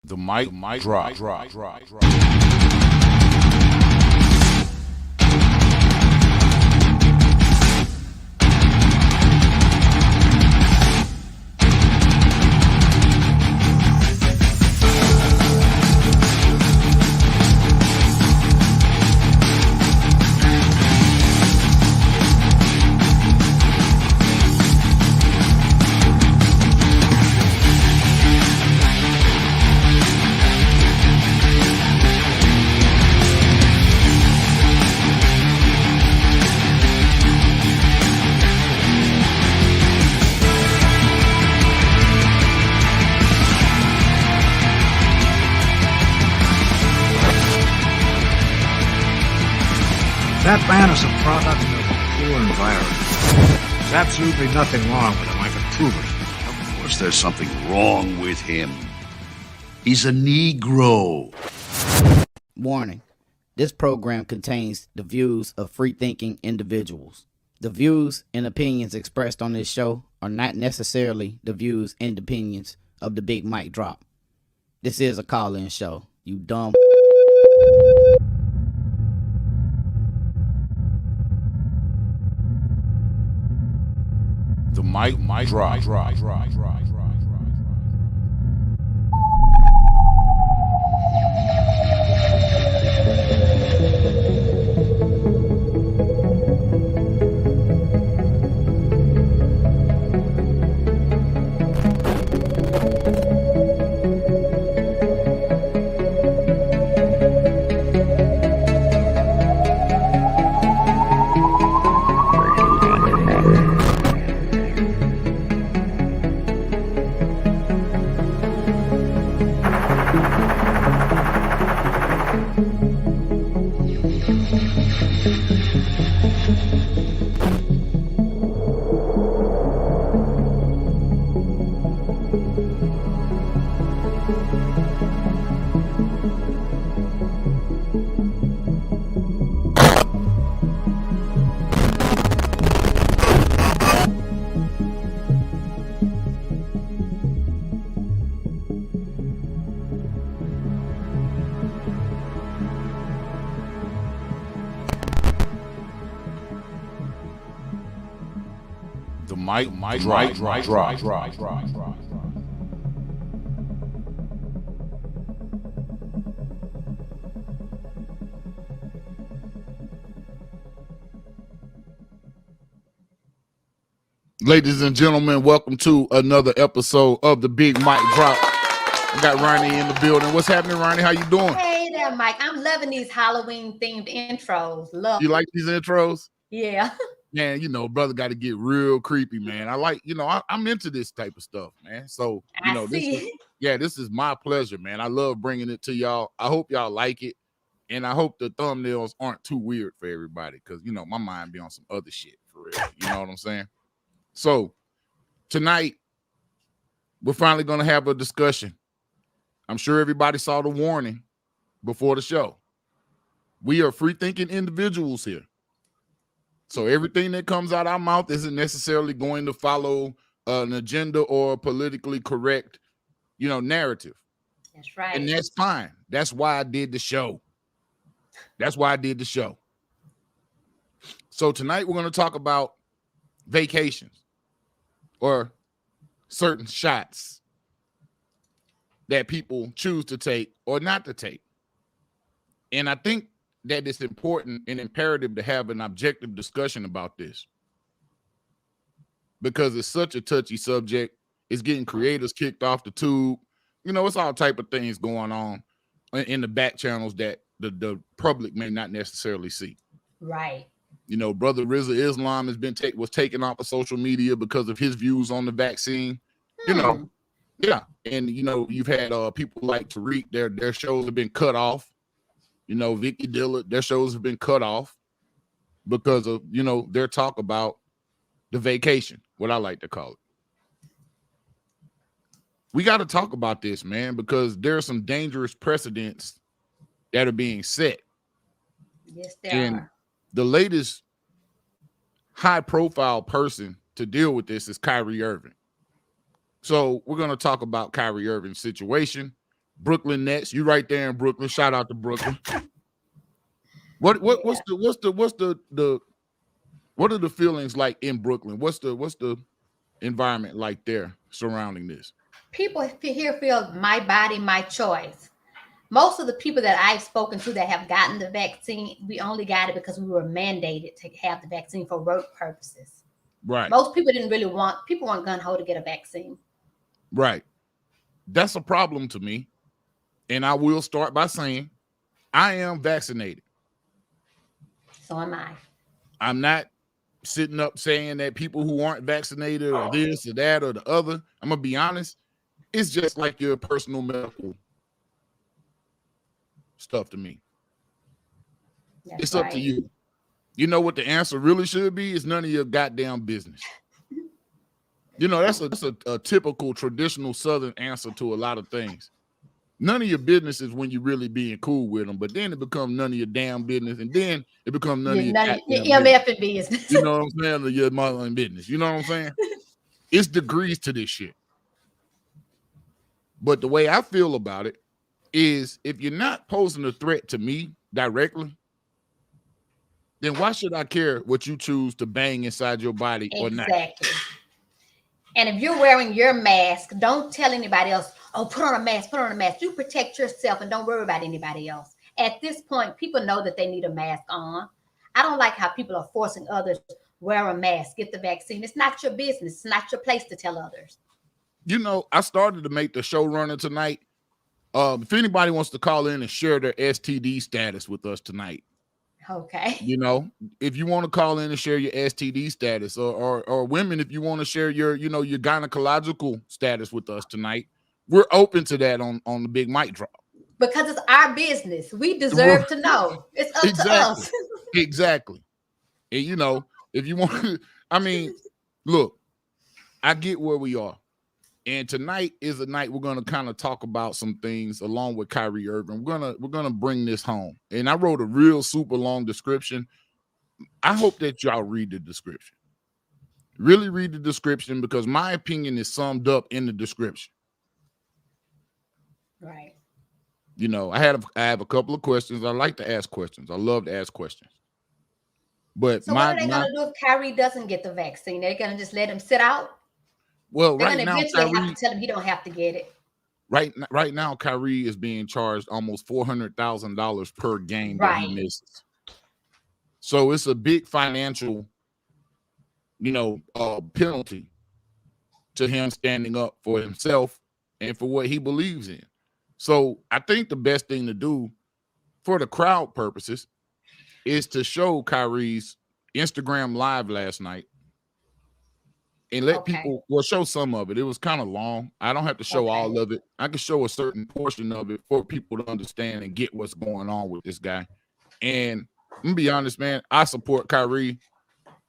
The mic drop. That ban is a product of a poor environment. There's absolutely nothing wrong with him. I can prove it. Of course there's something wrong with him. He's a Negro. Warning. This program contains the views of free-thinking individuals. The views and opinions expressed on this show are not necessarily the views and opinions of the Big Mic Drop. This is a call-in show. You dumb. The mic drop. The mic drop. Ladies and gentlemen, welcome to another episode of the Big Mic Drop. I got Ronnie in the building. What's happening, Ronnie? How you doing? Hey there, Mike. I'm loving these Halloween themed intros. Love. You like these intros? Yeah. Man, brother got to get real creepy, man. I like, I'm into this type of stuff, man. So, this is my pleasure, man. I love bringing it to y'all. I hope y'all like it. And I hope the thumbnails aren't too weird for everybody because, my mind be on some other shit for real. You know what I'm saying? So, tonight, we're finally going to have a discussion. I'm sure everybody saw the warning before the show. We are free-thinking individuals here. So everything that comes out our mouth isn't necessarily going to follow an agenda or politically correct, narrative. That's right. And that's fine. That's why I did the show. So tonight we're going to talk about vacations or certain shots that people choose to take or not to take. And I think that it's important and imperative to have an objective discussion about this because it's such a touchy subject. It's getting creators kicked off the tube. It's all type of things going on in the back channels that the public may not necessarily see. Right. Brother Rizza Islam was taken off of social media because of his views on the vaccine. Yeah. And you've had people like Tariq, their shows have been cut off. Vicky Dillard, their shows have been cut off because of, their talk about the vacation, what I like to call it. We got to talk about this, man, because there are some dangerous precedents that are being set. Yes, there are. The latest high-profile person to deal with this is Kyrie Irving. So we're going to talk about Kyrie Irving's situation. Brooklyn Nets. You right there in Brooklyn. Shout out to Brooklyn. What's the feelings like in Brooklyn? What's the environment like there surrounding this? People here feel my body, my choice. Most of the people that I've spoken to that have gotten the vaccine, we only got it because we were mandated to have the vaccine for work purposes. Right. Most people didn't really people weren't gung-ho to get a vaccine. Right. That's a problem to me. And I will start by saying I am vaccinated. So am I. I'm not sitting up saying that people who aren't vaccinated or this or that or the other. I'm going to be honest. It's just like your personal medical stuff to me. That's it's up to you. You know what the answer really should be? It's none of your goddamn business. You know, that's a typical traditional Southern answer to a lot of things. None of your business is when you're really being cool with them, but then it becomes none of your damn business, and then it becomes none of your MF business. You know what I'm saying? Your mother business. You know what I'm saying? It's degrees to this shit. But the way I feel about it is if you're not posing a threat to me directly, then why should I care what you choose to bang inside your body or not? Exactly. And if you're wearing your mask, don't tell anybody else, oh, put on a mask, put on a mask. You protect yourself and don't worry about anybody else. At this point, people know that they need a mask on. I don't like how people are forcing others, wear a mask, get the vaccine. It's not your business. It's not your place to tell others. You know, I started to make the show runner tonight. If anybody wants to call in and share their STD status with us tonight. Okay. You know, if you want to call in and share your STD status, or women, if you want to share your gynecological status with us tonight, we're open to that on the Big Mike Drop. Because it's our business. We deserve to know. It's up to us. Exactly. And you know, if you want, I mean, look, I get where we are. And tonight is a night we're going to kind of talk about some things along with Kyrie Irving. We're gonna bring this home. And I wrote a real super long description. I hope that y'all read the description. Really read the description, because my opinion is summed up in the description. Right. You know, I have a couple of questions. I like to ask questions. I love to ask questions. But so what are they going to do if Kyrie doesn't get the vaccine? They're going to just let him sit out? Well, they're right now, eventually have to tell him he don't have to get it. Right now, Kyrie is being charged almost $400,000 per game that he misses. So it's a big financial, penalty to him standing up for himself and for what he believes in. So I think the best thing to do for the crowd purposes is to show Kyrie's Instagram live last night and let people, show some of it. It was kind of long. I don't have to show all of it. I can show a certain portion of it for people to understand and get what's going on with this guy. And I'm gonna be honest, man, I support Kyrie,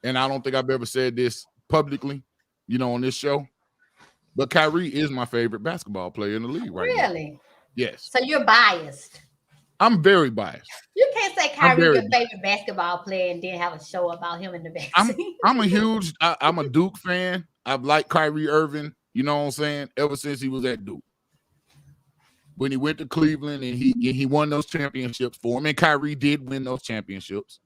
and I don't think I've ever said this publicly, on this show. But Kyrie is my favorite basketball player in the league right now. Really? Yes. So you're biased. I'm very biased. You can't say Kyrie your favorite basketball player and then have a show about him in the vaccine. I'm a Duke fan. I've liked Kyrie Irving, you know what I'm saying, ever since he was at Duke. When he went to Cleveland and he won those championships for him, and Kyrie did win those championships.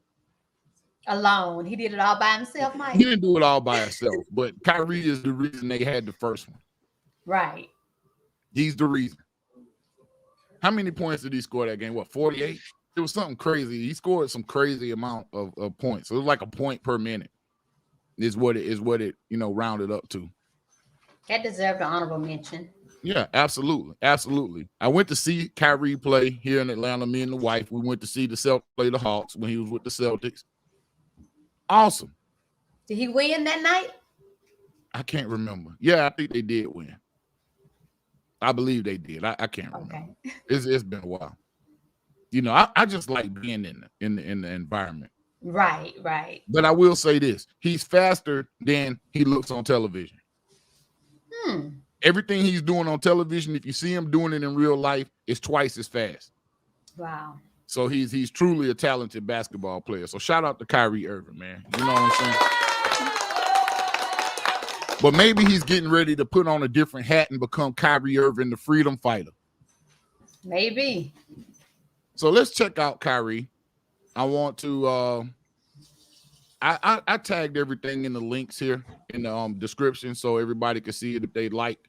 Alone. He did it all by himself, Mike? He didn't do it all by himself, but Kyrie is the reason they had the first one. Right. He's the reason. How many points did he score that game? 48? It was something crazy. He scored some crazy amount of points. So it was like a point per minute is what it rounded up to. That deserved an honorable mention. Yeah, absolutely. Absolutely. I went to see Kyrie play here in Atlanta. Me and the wife, we went to see the Celtics play the Hawks when he was with the Celtics. Awesome. Did he win that night? I can't remember. Yeah, I think they did win. I believe they did. I can't remember. Okay. It's been a while. I just like being in the environment. Right, right. But I will say this: he's faster than he looks on television. Everything he's doing on television, if you see him doing it in real life, is twice as fast. Wow. So he's truly a talented basketball player. So shout out to Kyrie Irving, man. You know what I'm saying? But maybe he's getting ready to put on a different hat and become Kyrie Irving, the freedom fighter. Maybe. So let's check out Kyrie. I want to I tagged everything in the links here in the description so everybody can see it if they like.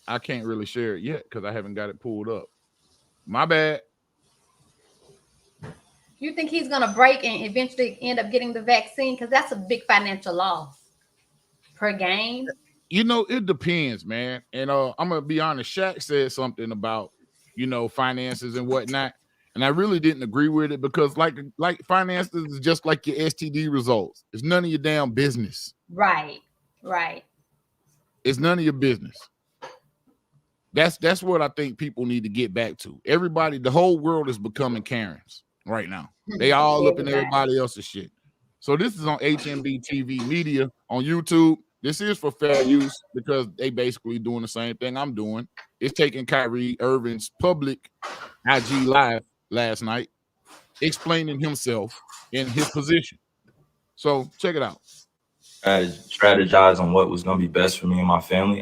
I can't really share it yet because I haven't got it pulled up. My bad. You think he's going to break and eventually end up getting the vaccine? Because that's a big financial loss per game. You know, it depends, man. And I'm gonna be honest. Shaq said something about, you know, finances and whatnot, and I really didn't agree with it because, like finances is just like your STD results. It's none of your damn business. Right. It's none of your business. That's what I think people need to get back to. Everybody, the whole world is becoming Karens right now. They all up in everybody else's shit. So this is on HMB TV Media on YouTube. This is for fair use because they basically doing the same thing I'm doing. It's taking Kyrie Irving's public IG live last night, explaining himself in his position. So check it out. Strategize on what was going to be best for me and my family.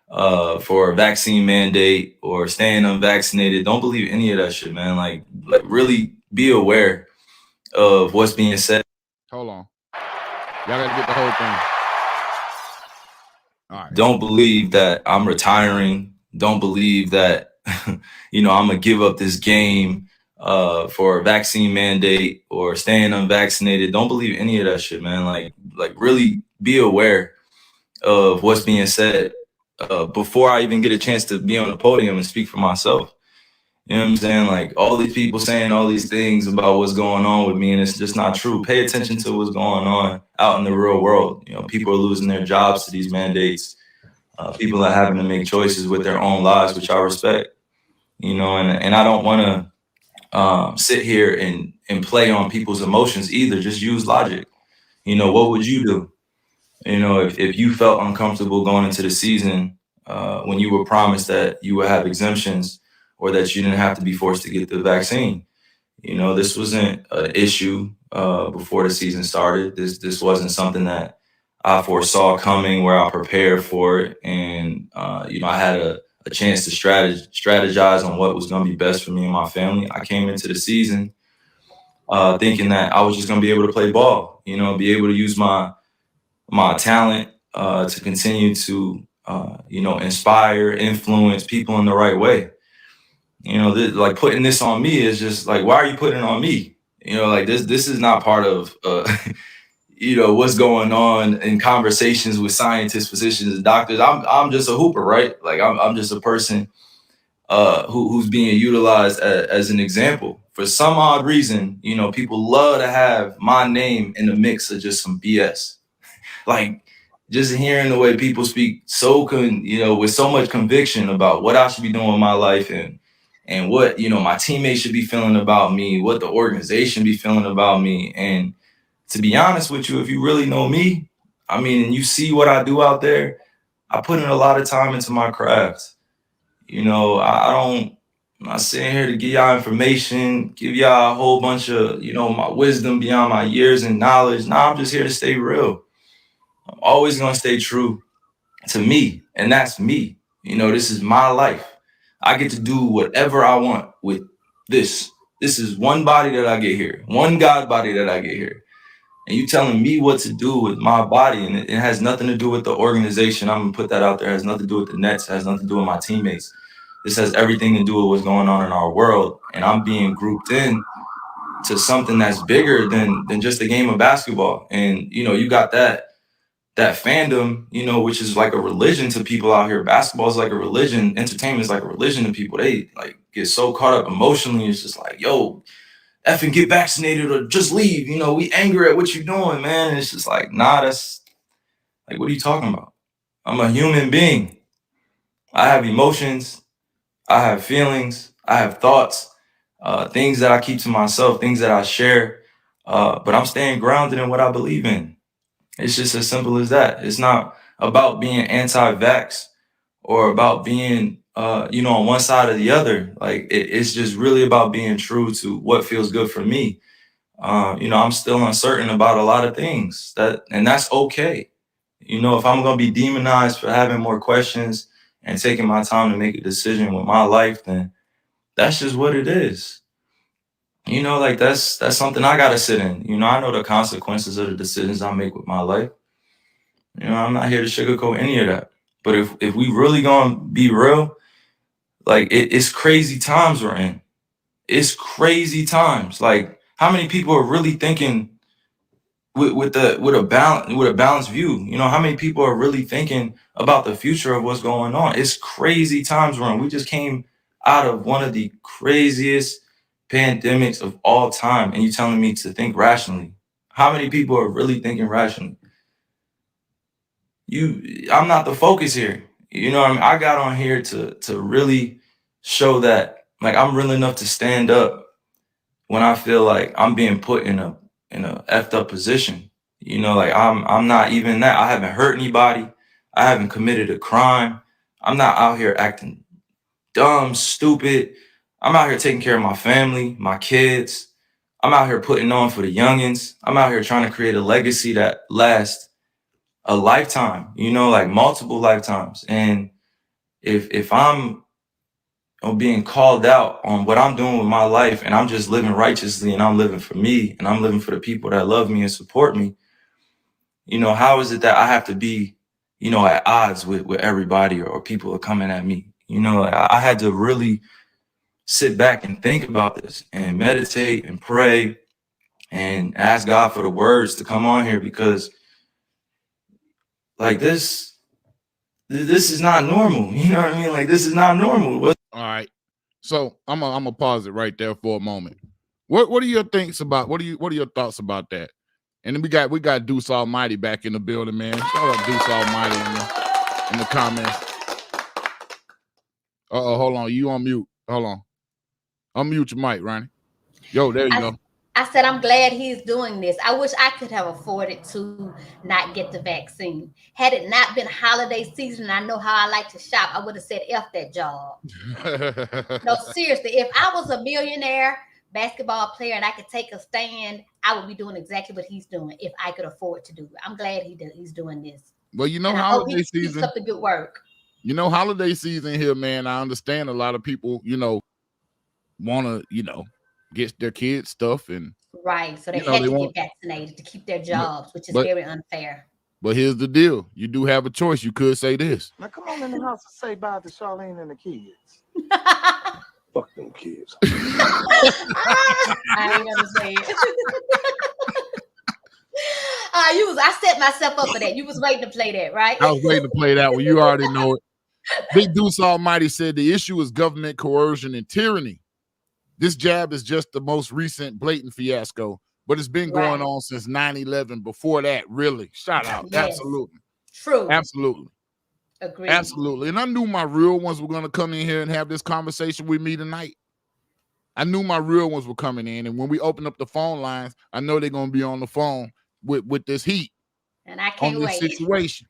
For a vaccine mandate or staying unvaccinated, don't believe any of that shit, man. Like really be aware of what's being said. Hold on. Y'all gotta get the whole thing. All right. Don't believe that I'm retiring. Don't believe that, you know, I'm gonna give up this game for a vaccine mandate or staying unvaccinated. Don't believe any of that shit, man. Like really be aware of what's being said before I even get a chance to be on the podium and speak for myself. You know what I'm saying? Like all these people saying all these things about what's going on with me, and it's just not true. Pay attention to what's going on out in the real world. You know, people are losing their jobs to these mandates. People are having to make choices with their own lives, which I respect. You know, and I don't want to sit here and play on people's emotions either. Just use logic. You know, what would you do? You know, if you felt uncomfortable going into the season when you were promised that you would have exemptions or that you didn't have to be forced to get the vaccine. You know, this wasn't an issue before the season started. This wasn't something that I foresaw coming where I prepared for it. And, you know, I had a chance to strategize on what was going to be best for me and my family. I came into the season thinking that I was just going to be able to play ball, you know, be able to use my talent to continue to, you know, inspire, influence people in the right way. You know, like putting this on me is just like, why are you putting it on me? You know, like this is not part of, you know, what's going on in conversations with scientists, physicians, and doctors. I'm just a hooper, right? Like I'm just a person who's being utilized as an example. For some odd reason, you know, people love to have my name in the mix of just some BS. Like just hearing the way people speak you know, with so much conviction about what I should be doing with my life and what, you know, my teammates should be feeling about me, what the organization be feeling about me. And to be honest with you, if you really know me, I mean, and you see what I do out there, I put in a lot of time into my craft. You know, I'm not sitting here to give y'all information, give y'all a whole bunch of, you know, my wisdom beyond my years and knowledge. Nah, I'm just here to stay real. I'm always going to stay true to me. And that's me. You know, this is my life. I get to do whatever I want with this. This is one body that I get here, one God body that I get here. And you telling me what to do with my body, and it has nothing to do with the organization. I'm gonna put that out there. It has nothing to do with the Nets. It has nothing to do with my teammates. This has everything to do with what's going on in our world. And I'm being grouped in to something that's bigger than just a game of basketball. And, you know, you got that fandom, you know, which is like a religion to people out here. Basketball is like a religion. Entertainment is like a religion to people. They like get so caught up emotionally. It's just like, yo, effing get vaccinated or just leave. You know, we angry at what you're doing, man. And it's just like, nah, that's like, what are you talking about? I'm a human being. I have emotions. I have feelings. I have thoughts, things that I keep to myself, things that I share. But I'm staying grounded in what I believe in. It's just as simple as that. It's not about being anti-vax or about being, you know, on one side or the other. Like it's just really about being true to what feels good for me. You know, I'm still uncertain about a lot of things and that's okay. You know, if I'm going to be demonized for having more questions and taking my time to make a decision with my life, then that's just what it is. You know, like that's something I gotta sit in. You know, I know the consequences of the decisions I make with my life. You know, I'm not here to sugarcoat any of that. But if we really gonna be real, like it's crazy times we're in. It's crazy times. Like, how many people are really thinking with a balanced view? You know, how many people are really thinking about the future of what's going on? It's crazy times we're in. We just came out of one of the craziest pandemics of all time, and you telling me to think rationally? How many people are really thinking rationally? I'm not the focus here. You know what I mean? I got on here to really show that, like, I'm real enough to stand up when I feel like I'm being put in a effed up position. You know, like I'm not even that. I haven't hurt anybody. I haven't committed a crime. I'm not out here acting dumb, stupid. I'm out here taking care of my family, my kids. I'm out here putting on for the youngins. I'm out here trying to create a legacy that lasts a lifetime, you know, like multiple lifetimes. And if I'm being called out on what I'm doing with my life, and I'm just living righteously, and I'm living for me, and I'm living for the people that love me and support me, you know, how is it that I have to be, you know, at odds with everybody, or people are coming at me? You know, I had to really sit back and think about this and meditate and pray and ask God for the words to come on here, because like this is not normal. You know what I mean? Like, this is not normal. All right. So I'm gonna pause it right there for a moment. What are your thoughts about what are your thoughts about that? And then we got Deuce Almighty back in the building, man. Shout out Deuce Almighty in the comments. Hold on, you on mute. Hold on. Unmute your mic, Ronnie. Yo, there you go. I said, I'm glad he's doing this. I wish I could have afforded to not get the vaccine. Had it not been holiday season, I know how I like to shop, I would have said, F that job. No, seriously, if I was a millionaire basketball player and I could take a stand, I would be doing exactly what he's doing if I could afford to do it. I'm glad he's doing this. Well, you know, holiday season. Keeps up the good work. You know, holiday season here, man. I understand a lot of people, you know, want to, you know, get their kids stuff, and right, so they had to get vaccinated to keep their jobs, which is very unfair. But here's the deal: you do have a choice. You could say this. Now come on in the house and say bye to Charlene and the kids. Fuck them kids. I ain't gonna say it. I set myself up for that. You was waiting to play that, right? I was waiting to play that one. You already know it. Big Deuce Almighty said the issue is government coercion and tyranny. This jab is just the most recent blatant fiasco, but it's been going on since 9/11. Before that, really. Shout out. Yes. Absolutely. True. Absolutely. Agreed. Absolutely. And I knew my real ones were going to come in here and have this conversation with me tonight. I knew my real ones were coming in. And when we open up the phone lines, I know they're going to be on the phone with this heat. And I can't wait. Situation.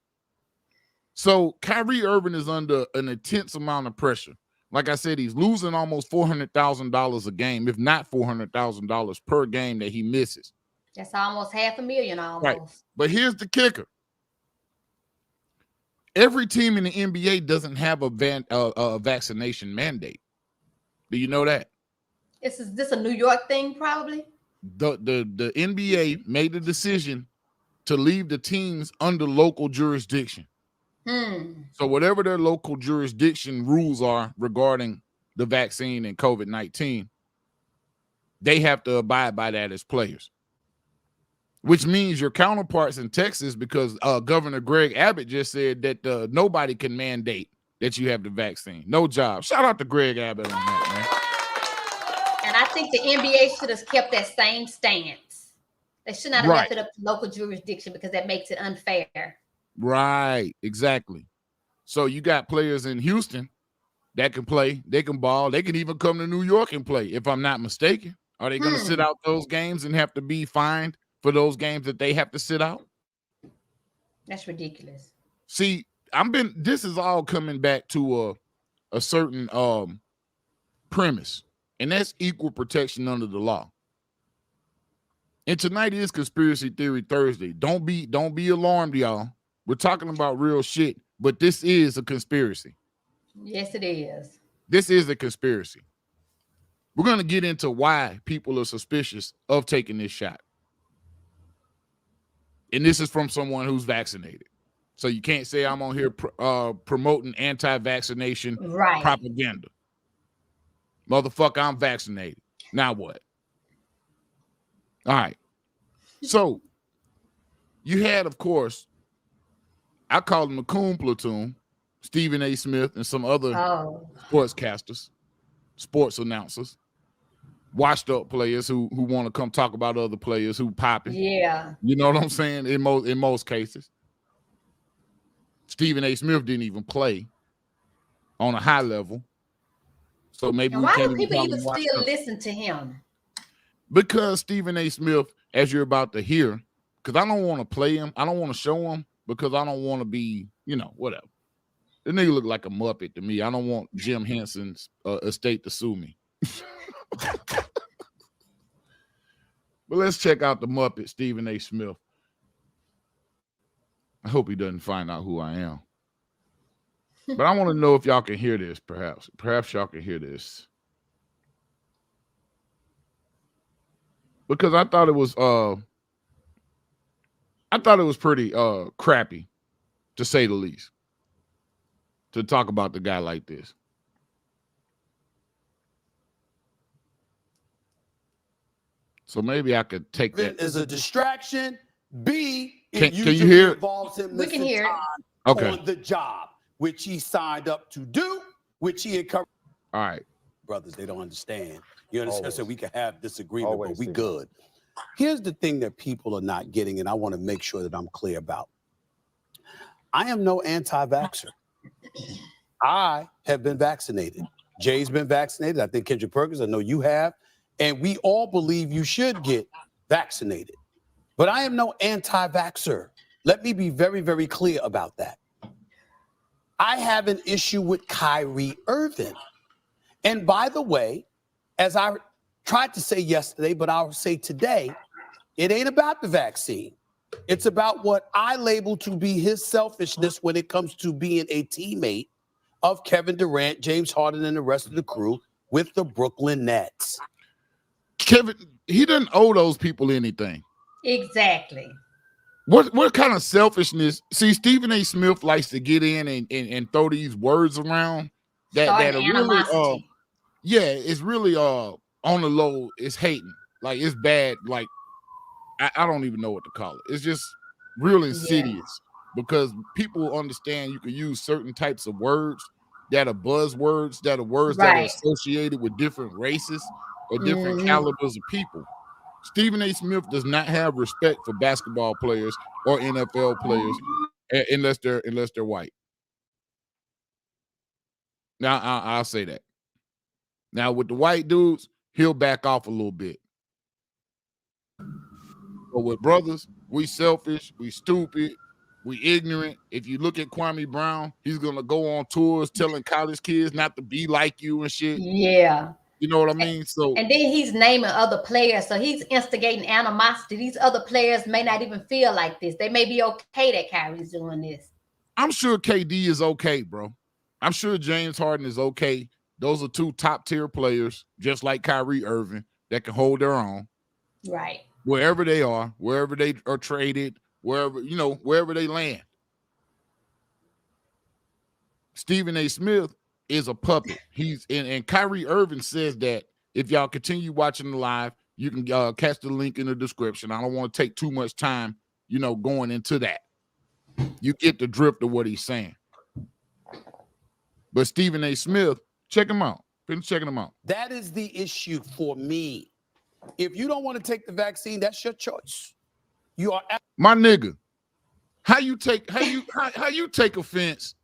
So Kyrie Irving is under an intense amount of pressure. Like I said, he's losing almost $400,000 a game, if not $400,000 per game that he misses. That's almost $500,000 almost. Right. But here's the kicker. Every team in the NBA doesn't have a vaccination mandate. Do you know that? Is this a New York thing, probably? The NBA made the decision to leave the teams under local jurisdiction. So whatever their local jurisdiction rules are regarding the vaccine and COVID-19, they have to abide by that as players. Which means your counterparts in Texas, because Governor Greg Abbott just said that nobody can mandate that you have the vaccine. No job. Shout out to Greg Abbott on that, man. And I think the NBA should have kept that same stance. They should not have left it up to local jurisdiction, because that makes it unfair. Right, exactly. So you got players in Houston that can play, they can ball, they can even come to New York and play, if I'm not mistaken. Are they going to sit out those games and have to be fined for those games that they have to sit out? That's ridiculous. See, this is all coming back to a certain premise, and that's equal protection under the law. And tonight is Conspiracy Theory Thursday. Don't be alarmed, y'all. We're talking about real shit, but this is a conspiracy. Yes, it is. This is a conspiracy. We're going to get into why people are suspicious of taking this shot. And this is from someone who's vaccinated. So you can't say I'm on here promoting anti-vaccination propaganda. Motherfucker, I'm vaccinated. Now what? All right. So you had, of course, I call them the Coon Platoon, Stephen A. Smith and some other sportscasters, sports announcers, washed up players who want to come talk about other players who popping. Yeah. You know what I'm saying? In most cases. Stephen A. Smith didn't even play on a high level. So maybe and why do people even still listen to him? Because Stephen A. Smith, as you're about to hear, because I don't want to play him, I don't want to show him because I don't want to be, whatever. The nigga look like a Muppet to me. I don't want Jim Henson's estate to sue me. But let's check out the Muppet, Stephen A. Smith. I hope he doesn't find out who I am. But I want to know if y'all can hear this, perhaps. Perhaps y'all can hear this. Because I thought it was pretty crappy, to say the least, to talk about the guy like this. So maybe I could take that as a distraction. B, can you hear it? Involves him we can hear it. On the job, which he signed up to do, which he encouraged. All right. Brothers, they don't understand. You understand? Always. So we can have disagreement, Always but we see good. Here's the thing that people are not getting, and I want to make sure that I'm clear about. I am no anti-vaxxer. I have been vaccinated. Jay's been vaccinated. I think Kendrick Perkins, I know you have. And we all believe you should get vaccinated. But I am no anti-vaxxer. Let me be very, very clear about that. I have an issue with Kyrie Irving. And by the way, as I tried to say yesterday, but I'll say today, it ain't about the vaccine. It's about what I label to be his selfishness when it comes to being a teammate of Kevin Durant, James Harden, and the rest of the crew with the Brooklyn Nets. Kevin, he didn't owe those people anything. Exactly. What kind of selfishness? See, Stephen A. Smith likes to get in and throw these words around that are really it's really on the low. It's hating. Like, it's bad. Like, I don't even know what to call it. It's just real insidious because people understand you can use certain types of words that are buzzwords, that are words that are associated with different races or different calibers of people. Stephen A. Smith does not have respect for basketball players or NFL players unless they're white. Now, I'll say that. Now, with the white dudes, he'll back off a little bit. But with brothers, we selfish, we stupid, we ignorant. If you look at Kwame Brown, he's going to go on tours telling college kids not to be like you and shit. Yeah. You know what I mean? So, and then he's naming other players. So he's instigating animosity. These other players may not even feel like this. They may be okay that Kyrie's doing this. I'm sure KD is okay, bro. I'm sure James Harden is okay. Those are two top tier players, just like Kyrie Irving, that can hold their own. Right. Wherever they are, wherever they are traded, wherever they land. Stephen A. Smith is a puppet. And Kyrie Irving says that if y'all continue watching the live, you can catch the link in the description. I don't want to take too much time, going into that. You get the drift of what he's saying. But Stephen A. Smith, check him out. Finish checking him out. That is the issue for me. If you don't want to take the vaccine, that's your choice. You are my nigga. How you take offense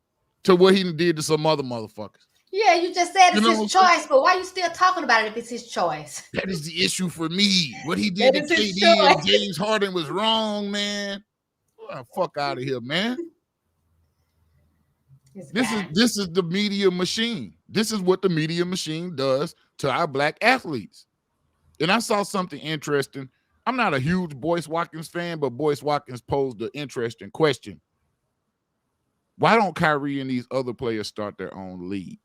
to what he did to some other motherfuckers? Yeah, you just said it's his choice, but why are you still talking about it if it's his choice? That is the issue for me. What he did to KD and James Harden was wrong, man. Oh, fuck out of here, man. This is the media machine. This is what the media machine does to our black athletes. And I saw something interesting. I'm not a huge Boyce Watkins fan, but Boyce Watkins posed an interesting question. Why don't Kyrie and these other players start their own league?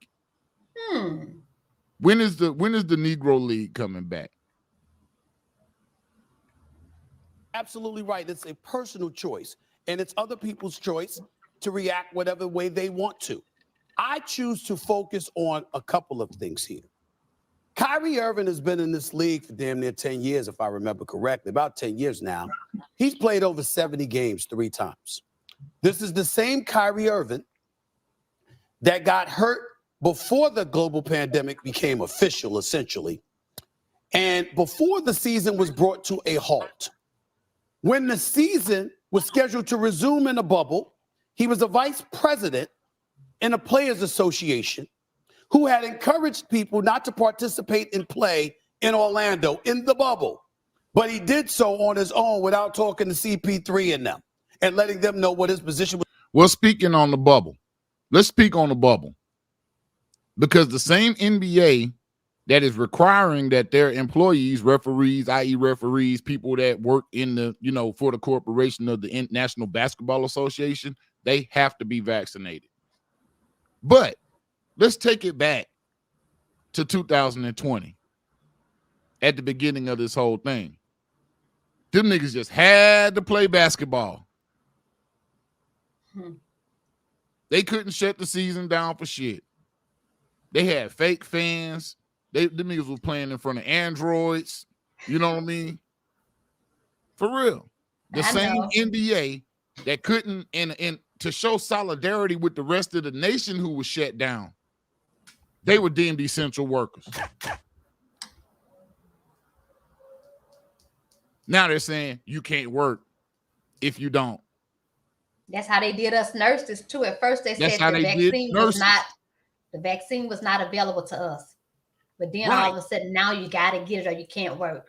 When is the Negro League coming back? Absolutely right. It's a personal choice, and it's other people's choice to react whatever way they want to. I choose to focus on a couple of things here. Kyrie Irving has been in this league for damn near 10 years, if I remember correctly, about 10 years now. He's played over 70 games 3 times. This is the same Kyrie Irving that got hurt before the global pandemic became official, essentially, and before the season was brought to a halt. When the season was scheduled to resume in a bubble, he was a vice president in a players association who had encouraged people not to participate in play in Orlando in the bubble. But he did so on his own without talking to CP3 and them and letting them know what his position was. Well, speaking on the bubble, let's speak on the bubble. Because the same NBA that is requiring that their employees, referees, i.e. referees, people that work in the, for the corporation of the National Basketball Association, they have to be vaccinated. But let's take it back to 2020 at the beginning of this whole thing. Them niggas just had to play basketball. They couldn't shut the season down for shit. They had fake fans. Them niggas was playing in front of androids. You know what I mean? For real. The same NBA that couldn't, and to show solidarity with the rest of the nation who was shut down, they were deemed essential workers. Now they're saying you can't work if you don't. That's how they did us nurses too. At first they said the vaccine was not available to us. But then all of a sudden now you got to get it or you can't work.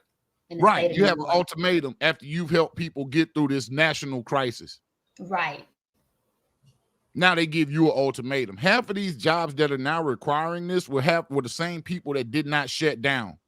Right. You have an ultimatum after you've helped people get through this national crisis. Right. Now they give you an ultimatum. Half of these jobs that are now requiring this were the same people that did not shut down.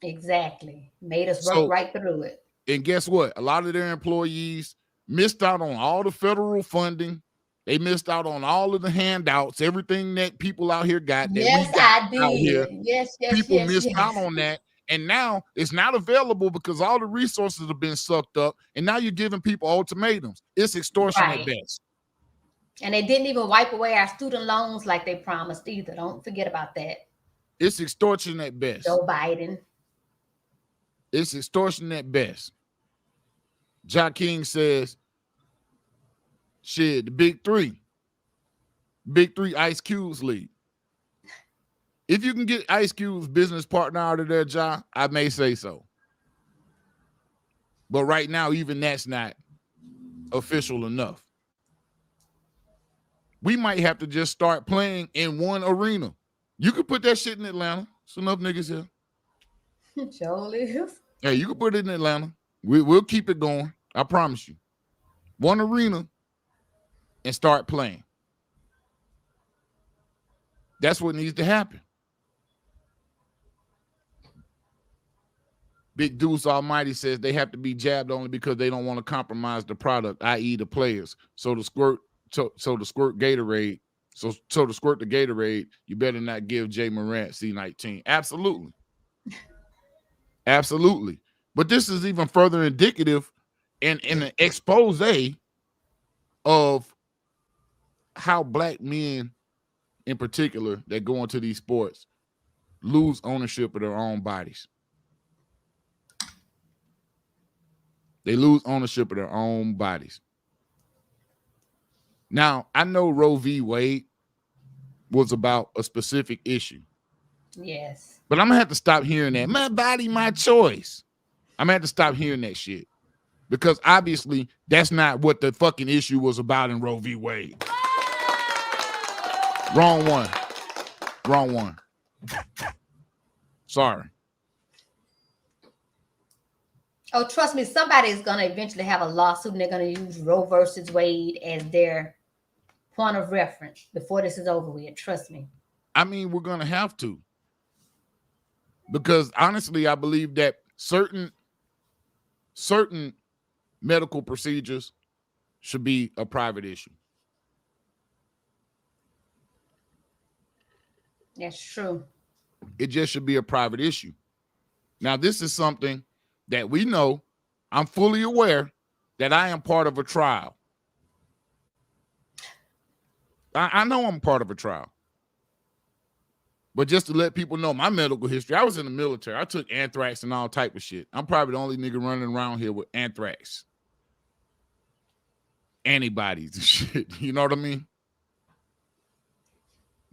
Exactly. Made us work right through it. And guess what? A lot of their employees missed out on all the federal funding. They missed out on all of the handouts, everything that people out here got. Yes, I did. Yes, people missed out on that. And now it's not available because all the resources have been sucked up. And now you're giving people ultimatums. It's extortion at best. And they didn't even wipe away our student loans like they promised either. Don't forget about that. It's extortion at best. Joe Biden. It's extortion at best. Ja King says, shit, the big three Ice Cube's league. If you can get Ice Cube's business partner out of there, Ja, I may say so. But right now, even that's not official enough. We might have to just start playing in one arena. You could put that shit in Atlanta. There's enough niggas here. Surely. Hey, you can put it in Atlanta. We'll keep it going. I promise you. One arena and start playing. That's what needs to happen. Big Deuce Almighty says they have to be jabbed only because they don't want to compromise the product, i.e. the players. So to squirt Gatorade, so to squirt the Gatorade, you better not give Jay Morant C19. Absolutely. Absolutely. But this is even further indicative in an expose of how black men in particular that go into these sports lose ownership of their own bodies. They lose ownership of their own bodies. Now, I know Roe v. Wade was about a specific issue. Yes. But I'm going to have to stop hearing that. My body, my choice. I'm going to have to stop hearing that shit. Because obviously, that's not what the fucking issue was about in Roe v. Wade. Wrong one. Wrong one. Sorry. Oh, trust me, somebody is going to eventually have a lawsuit and they're going to use Roe versus Wade as their point of reference before this is over with. Trust me. I mean, we're going to have to. Because honestly, I believe that certain medical procedures should be a private issue. That's true. It just should be a private issue. Now, this is something that we know. I'm fully aware that I am part of a trial. I know I'm part of a trial. But just to let people know my medical history, I was in the military. I took anthrax and all type of shit. I'm probably the only nigga running around here with anthrax antibodies and shit. You know what I mean?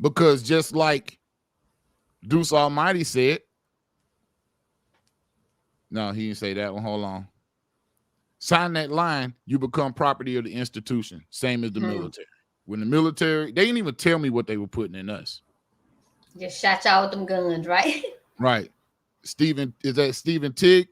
Because just like Deuce Almighty said, no, he didn't say that one. Hold on. Sign that line, you become property of the institution. Same as the military. When the military, they didn't even tell me what they were putting in us. Just shot y'all with them guns, right? Right. Is that Stephen Tigg?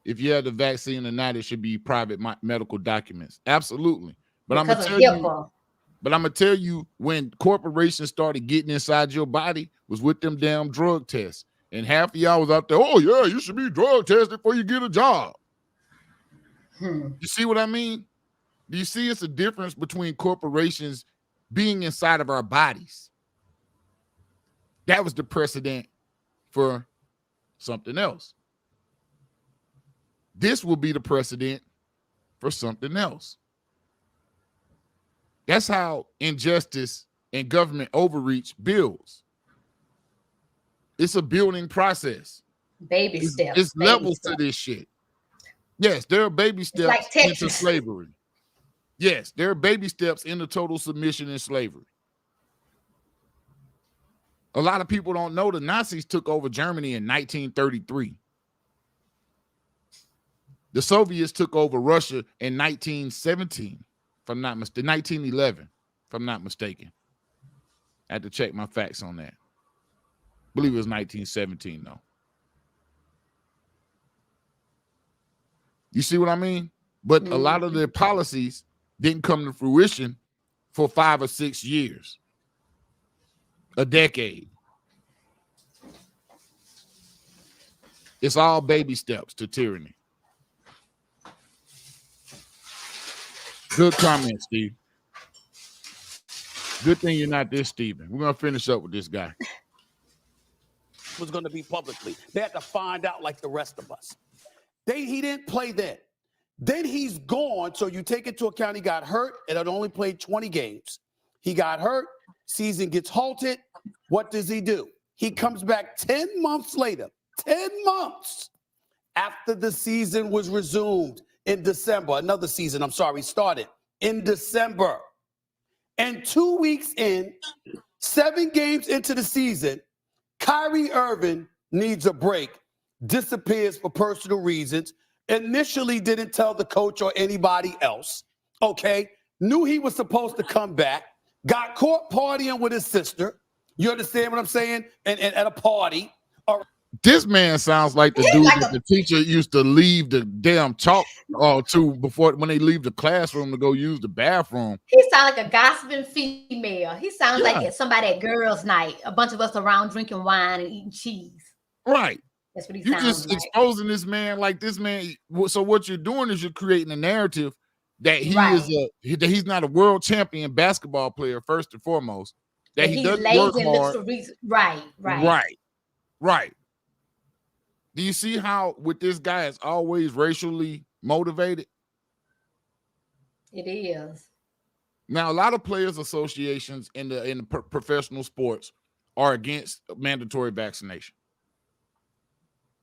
If you have the vaccine or not, it should be private medical documents. Absolutely. But I'm gonna tell you, when corporations started getting inside your body was with them damn drug tests. And half of y'all was out there, oh yeah, you should be drug tested before you get a job. You see what I mean? Do you see it's a difference between corporations being inside of our bodies? That was the precedent for something else. This will be the precedent for something else. That's how injustice and government overreach builds. It's a building process. Baby steps. It's levels to this shit. Yes, there are baby steps into slavery. Yes, there are baby steps into total submission and slavery. A lot of people don't know the Nazis took over Germany in 1933. The Soviets took over Russia in 1917, if I'm not mistaken, 1911, if I'm not mistaken. I had to check my facts on that. I believe it was 1917, though. You see what I mean? But a lot of their policies didn't come to fruition for 5 or 6 years. A decade. It's all baby steps to tyranny. Good comment, Steve. Good thing you're not this Steven. We're going to finish up with this guy. Was going to be publicly. They had to find out like the rest of us. He didn't play then. Then he's gone. So you take into account he got hurt and had only played 20 games. He got hurt. Season gets halted. What does he do? He comes back 10 months later, 10 months after the season was resumed in December. Another season, started in December. And 2 weeks in, 7 games into the season, Kyrie Irving needs a break, disappears for personal reasons, initially didn't tell the coach or anybody else, okay? Knew he was supposed to come back, got caught partying with his sister. You understand what I'm saying? And at a party. This man sounds like the dude that the teacher used to leave the damn chalk to before when they leave the classroom to go use the bathroom. He sounds like a gossiping female. He sounds like somebody at girls' night. A bunch of us around drinking wine and eating cheese. Right. That's what he you sounds just like. Exposing this man like this man. So what you're doing is you're creating a narrative that he's not a world champion basketball player first and foremost. That he doesn't work hard. Right. Do you see how with this guy it's always racially motivated? It is. Now, a lot of players' associations in the professional sports are against mandatory vaccination.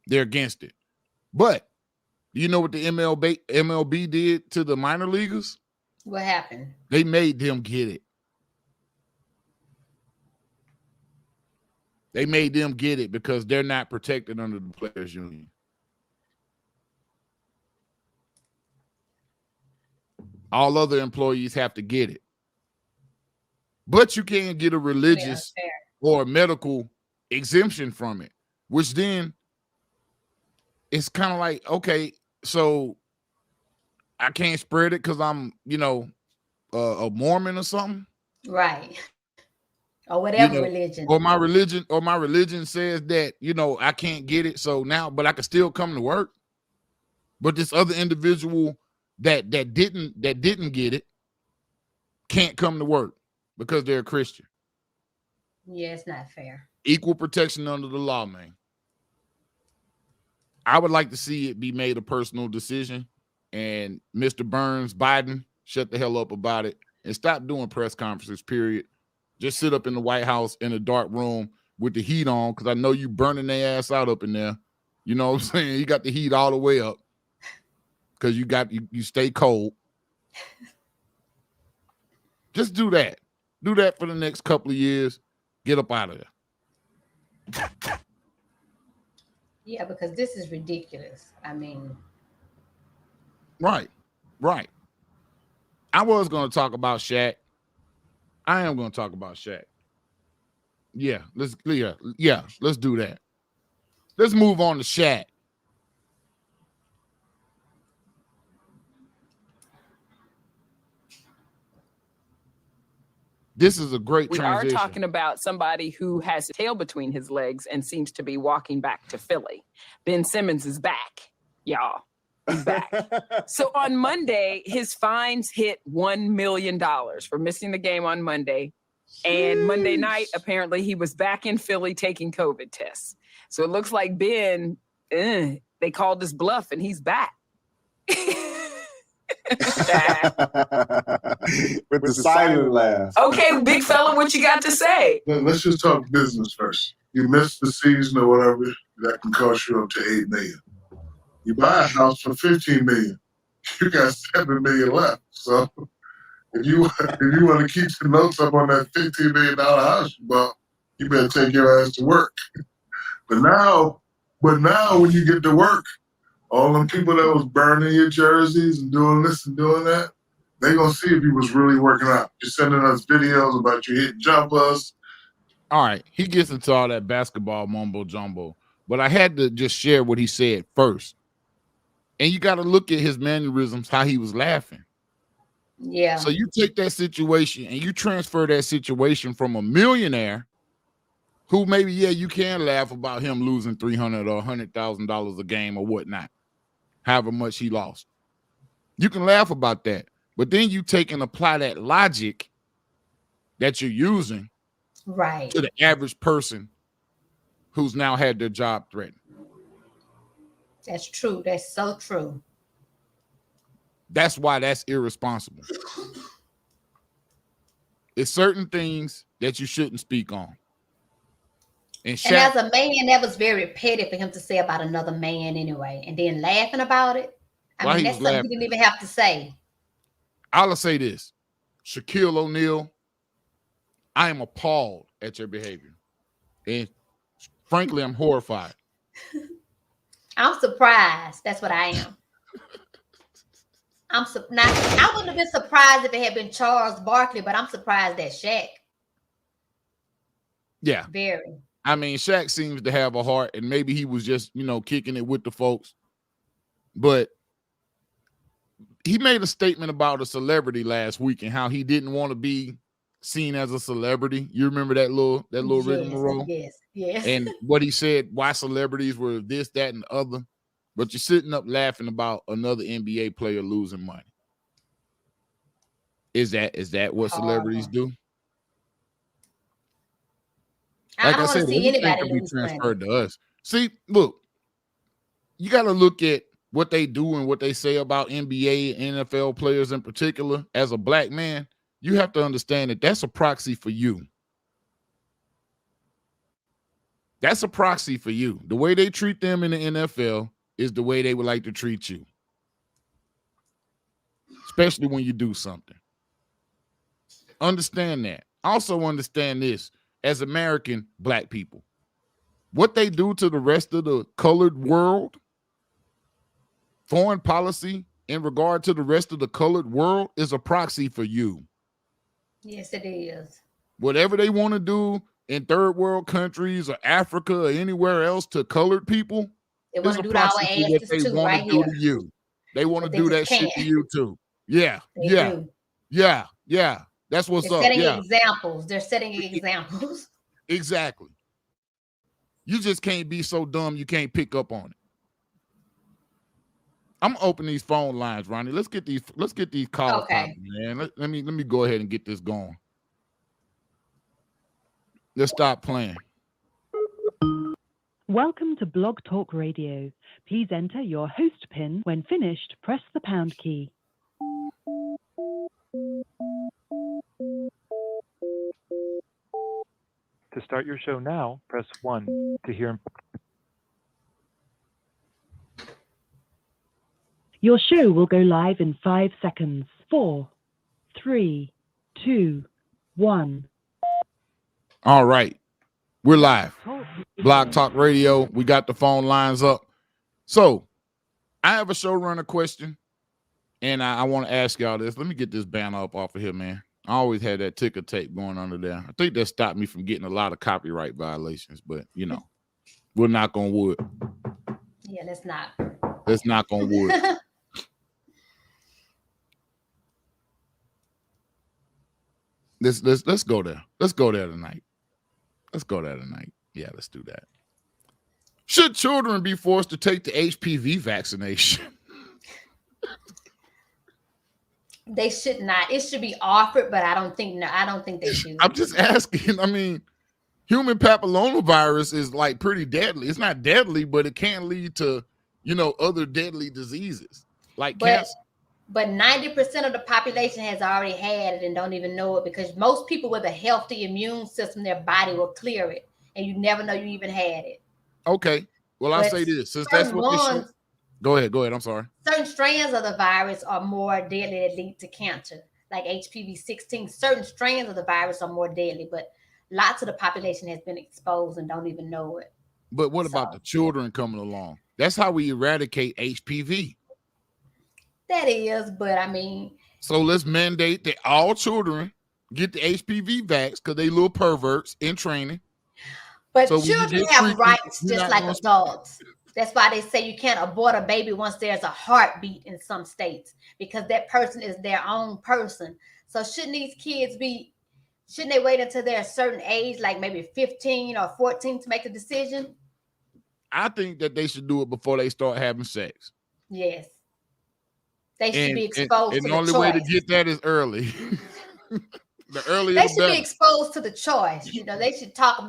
They're against it. But do you know what the MLB did to the minor leaguers? What happened? They made them get it. They made them get it because they're not protected under the players' union. All other employees have to get it. But you can't get a religious or a medical exemption from it, which then it's kind of like, okay, so I can't spread it because I'm, a Mormon or something. Right. Or whatever religion. Or my religion says that, I can't get it. So now, but I can still come to work. But this other individual that didn't get it can't come to work because they're a Christian. Yeah, it's not fair. Equal protection under the law, man. I would like to see it be made a personal decision, and Mr. Burns, Biden, shut the hell up about it and stop doing press conferences, period. Just sit up in the White House in a dark room with the heat on, because I know you burning their ass out up in there. You know what I'm saying? You got the heat all the way up because you stay cold. Just do that. Do that for the next couple of years. Get up out of there. Yeah, because this is ridiculous. I mean, right. I was going to talk about Shaq. I am going to talk about Shaq. Yeah, let's do that. Let's move on to Shaq. This is a great transition. We are talking about somebody who has a tail between his legs and seems to be walking back to Philly. Ben Simmons is back, y'all. He's back. So on Monday, his fines hit $1 million for missing the game on Monday. And Monday night, apparently, he was back in Philly taking COVID tests. So it looks like Ben, they called his bluff and he's back. With the silent laugh. Okay, big fella, what you got to say? Let's just talk business first. You missed the season or whatever, that can cost you up to $8 million. You buy a house for $15 million. You got $7 million left. So if you want to keep the notes up on that $15 million house you bought, you better take your ass to work. But now when you get to work, all them people that was burning your jerseys and doing this and doing that, they gonna see if you was really working out. You're sending us videos about you hitting jumpers. All right, he gets into all that basketball mumbo jumbo, but I had to just share what he said first. And you got to look at his mannerisms, how he was laughing. Yeah. So you take that situation and you transfer that situation from a millionaire who maybe, you can laugh about him losing $300,000 or $100,000 a game or whatnot, however much he lost. You can laugh about that. But then you take and apply that logic that you're using right to the average person who's now had their job threatened. That's true. That's so true. That's why that's irresponsible. It's certain things that you shouldn't speak on. And as a man, that was very petty for him to say about another man anyway. And then laughing about it. I mean, that's something he didn't even have to say. I'll say this. Shaquille O'Neal, I am appalled at your behavior. And frankly, I'm horrified. I'm surprised. That's what I am. I wouldn't have been surprised if it had been Charles Barkley, but I'm surprised at Shaq. Yeah. Very. I mean, Shaq seems to have a heart, and maybe he was just, kicking it with the folks. But he made a statement about a celebrity last week and how he didn't want to be seen as a celebrity. You remember that little rigmarole? Yes. And what he said, why celebrities were this, that, and the other. But you're sitting up laughing about another NBA player losing money. Is that what celebrities do? Like I said, anything can be transferred to us. See, look, you got to look at what they do and what they say about NBA and NFL players in particular. As a black man, you have to understand that that's a proxy for you. That's a proxy for you. The way they treat them in the NFL is the way they would like to treat you, especially when you do something. Understand that. Also understand this. As American black people, what they do to the rest of the colored world, foreign policy in regard to the rest of the colored world, is a proxy for you. Yes, it is. Whatever they want to do in third world countries or Africa or anywhere else to colored people, they want to do our asses too, right here. To you. They want to do that shit to you too. Yeah. That's what's up. They're setting examples. They're setting examples. Exactly. You just can't be so dumb you can't pick up on it. I'm gonna open these phone lines, Ronnie. Let's get these calls, okay, man. Let me go ahead and get this going. Let's stop playing. Welcome to Blog Talk Radio. Please enter your host PIN. When finished, press the pound key. To start your show now, press 1 to hear. Your show will go live in 5 seconds. 4, 3, 2, 1. All right. We're live. Blog Talk Radio. We got the phone lines up. So I have a showrunner question, and I want to ask y'all this. Let me get this banner up off of here, man. I always had that ticker tape going under there. I think that stopped me from getting a lot of copyright violations, but you know, we're knock on wood. Yeah, let's not. Let's knock on wood. Let's go there. Let's go there tonight. Let's go there tonight. Yeah, let's do that. Should children be forced to take the HPV vaccination? They should not. It should be offered, but I don't think they should. I'm just asking. I mean, human papillomavirus is like pretty deadly. It's not deadly, but it can lead to, other deadly diseases like cancer. But 90% of the population has already had it and don't even know it, because most people with a healthy immune system, their body will clear it, and you never know you even had it. Okay. Well, I'll say this. Since that's what they show. Go ahead. I'm sorry. Certain strands of the virus are more deadly that lead to cancer, like HPV-16. Certain strands of the virus are more deadly, but lots of the population has been exposed and don't even know it. But what about the children coming along? That's how we eradicate HPV. That is, but I mean. So let's mandate that all children get the HPV vax because they little perverts in training. But so children have rights just like adults. That's why they say you can't abort a baby once there's a heartbeat in some states, because that person is their own person. So shouldn't they wait until they're a certain age, like maybe 15 or 14 to make a decision? I think that they should do it before they start having sex. Yes. They should be exposed to the choice. And the only way to get that is early. The earlier they should be exposed to the choice. They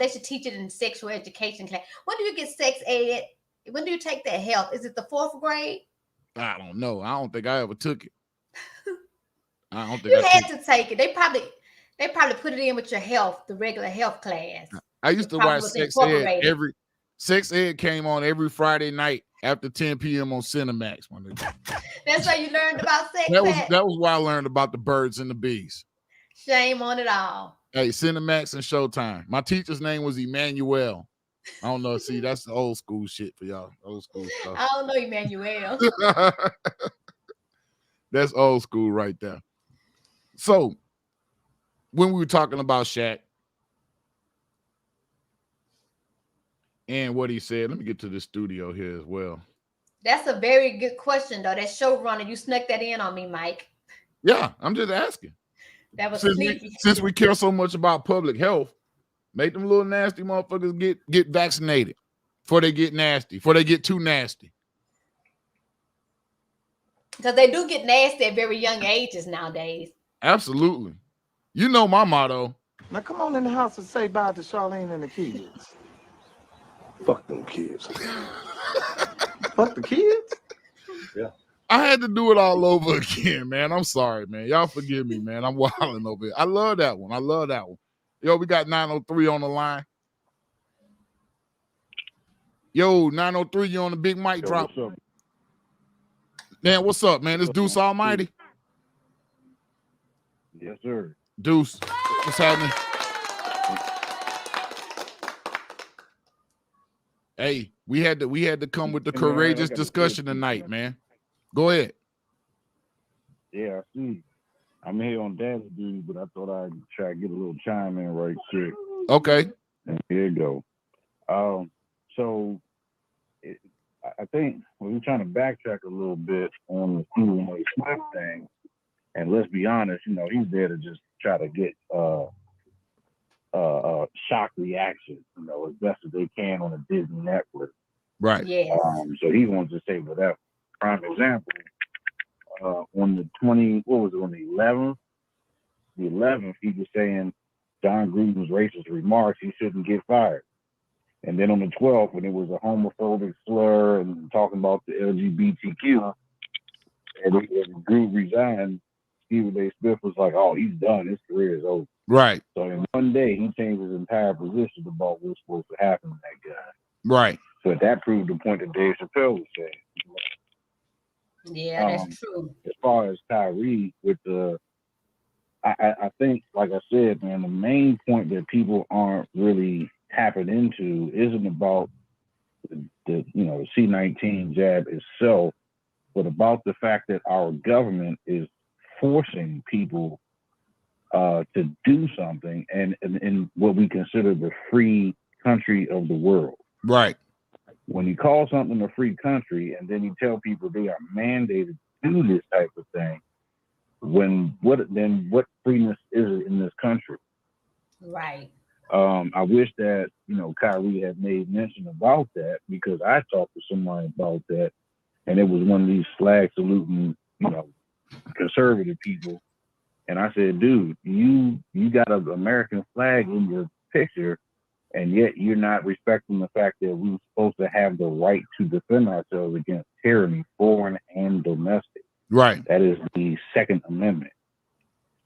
should teach it in sexual education class. When do you get sex ed? When do you take that health? Is it the 4th grade? I don't know. I don't think I ever took it. I don't think you had to take it. They probably put it in with your health, the regular health class. I used to watch sex ed. Sex ed came on every Friday night after 10 p.m. on Cinemax. That's how you learned about sex. That was why I learned about the birds and the bees. Shame on it all. Hey, Cinemax and Showtime. My teacher's name was Emmanuel. I don't know. See, that's the old school shit for y'all. Old school stuff. I don't know Emmanuel. That's old school right there. So, when we were talking about Shaq and what he said, let me get to the studio here as well. That's a very good question, though. That showrunner, you snuck that in on me, Mike. Yeah, I'm just asking. That was since we care so much about public health, make them little nasty motherfuckers get vaccinated before they get nasty, before they get too nasty. Because they do get nasty at very young ages nowadays. Absolutely. You know my motto. Now come on in the house and say bye to Charlene and the kids. Fuck them kids. Fuck the kids? Yeah. I had to do it all over again, man. I'm sorry, man. Y'all forgive me, man. I'm wilding over here. I love that one. Yo, we got 903 on the line. Yo, 903, you on the big mic drop. What's up? Man, what's up, man? It's Deuce Almighty. Yes, sir. Deuce, what's happening? Hey, we had to come with the courageous discussion tonight, man. Go ahead. Yeah, I see. I'm here on dad's duty, but I thought I'd try to get a little chime in right quick. Okay. And here you go. I think we're trying to backtrack a little bit on the Stephen A. Smith thing. And let's be honest, he's there to just try to get shock reaction, as best as they can on a Disney network. Right. Yeah. So he wants to say whatever. Prime example, on the 11th, he was saying John Gruden's racist remarks, he shouldn't get fired. And then on the 12th, when it was a homophobic slur and talking about the LGBTQ, and Gruden resigned, Stephen A. Smith was like, "Oh, he's done. His career is over." Right. So in one day, he changed his entire position about what's supposed to happen to that guy. Right. So that proved the point that Dave Chappelle was saying. Yeah, that's true. As far as Kyrie, with the, I think, like I said, man, the main point that people aren't really tapping into isn't about the C-19 jab itself, but about the fact that our government is forcing people to do something in what we consider the free country of the world. Right. When you call something a free country and then you tell people they are mandated to do this type of thing, what freeness is it in this country? Right. I wish that, Kyrie had made mention about that, because I talked to somebody about that, and it was one of these flag saluting, conservative people. And I said, dude, you got an American flag in your picture, and yet you're not respecting the fact that we're supposed to have the right to defend ourselves against tyranny, foreign and domestic. Right. That is the Second Amendment.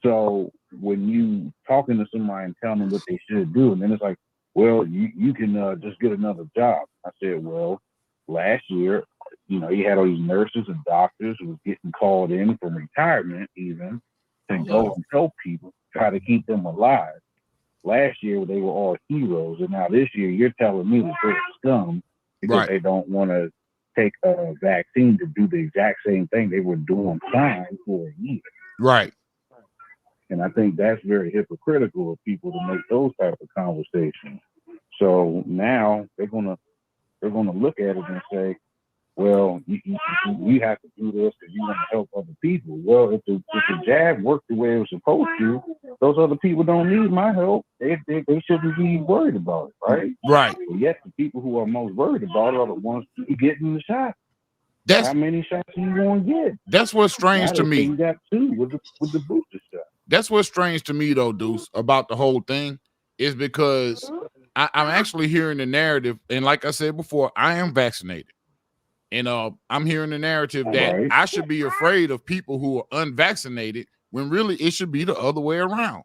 So when you talking to somebody and telling them what they should do, and then it's like, well, you can just get another job. I said, well, last year, you had all these nurses and doctors who was getting called in from retirement even to go and help people, try to keep them alive. Last year, they were all heroes, and now this year, you're telling me that they're scum because they don't want to take a vaccine to do the exact same thing they were doing fine for a year. Right. And I think that's very hypocritical of people to make those type of conversations. So now they're gonna look at it and say, well, you have to do this because you want to help other people. Well, if the jab worked the way it was supposed to, those other people don't need my help. They shouldn't be worried about it, right? Right. But yet the people who are most worried about it are the ones getting the shot. How many shots are you going to get? That's what's strange to me. You got 2 with the booster shot. That's what's strange to me, though, Deuce, about the whole thing, is because I'm actually hearing the narrative, and like I said before, I am vaccinated. And I'm hearing the narrative that I should be afraid of people who are unvaccinated when really it should be the other way around.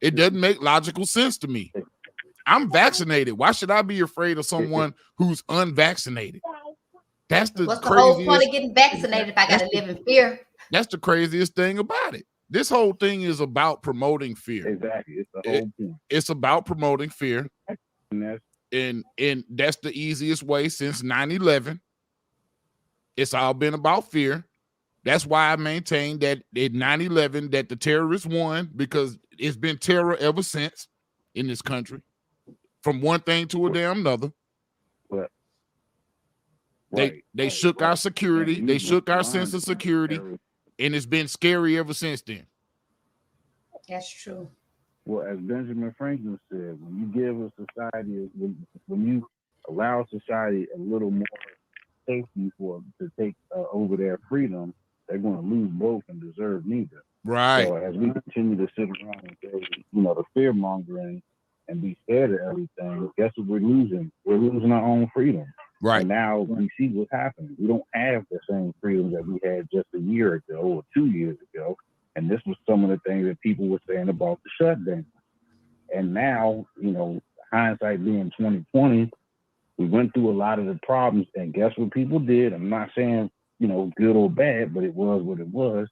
It doesn't make logical sense to me. I'm vaccinated. Why should I be afraid of someone who's unvaccinated? What's the whole point of getting vaccinated if I got to live in fear? That's the craziest thing about it. This whole thing is about promoting fear. Exactly. It's the whole thing. It's about promoting fear. And that's the easiest way since 9/11. It's all been about fear. That's why I maintain that in 9/11 that the terrorists won, because it's been terror ever since in this country, from one thing to a damn another. They shook our security. They shook our sense of security, and it's been scary ever since then. That's true. Well, as Benjamin Franklin said, when you give a society, when you allow society a little more safety to take over their freedom, they're going to lose both and deserve neither. Right. So as we continue to sit around and say, the fear mongering and be scared of everything, guess what we're losing? We're losing our own freedom. Right. And now we see what's happening. We don't have the same freedom that we had just a year ago or 2 years ago. And this was some of the things that people were saying about the shutdown. And now, hindsight being 2020, we went through a lot of the problems, and guess what people did? I'm not saying, good or bad, but it was what it was.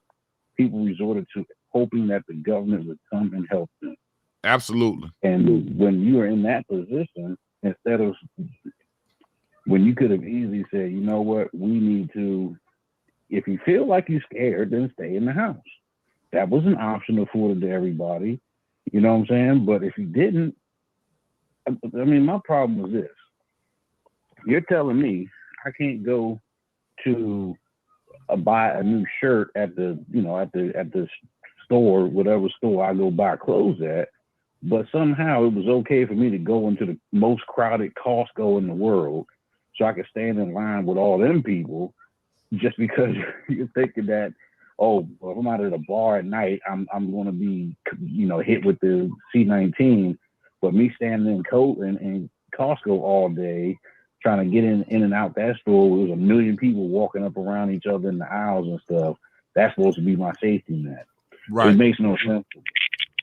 People resorted to hoping that the government would come and help them. Absolutely. And when you are in that position, instead of when you could have easily said, you know what, we need to, if you feel like you're scared, then stay in the house. That was an option afforded to everybody. You know what I'm saying? But if you didn't, I mean, my problem was this. You're telling me I can't go to buy a new shirt at the store, whatever store I go buy clothes at, but somehow it was okay for me to go into the most crowded Costco in the world so I could stand in line with all them people just because you're thinking that, oh, well, if I'm out at a bar at night, I'm going to be, hit with the C-19. But me standing in in Costco all day, trying to get in and out that store, where there's a million people walking up around each other in the aisles and stuff. That's supposed to be my safety net. Right. It makes no sense.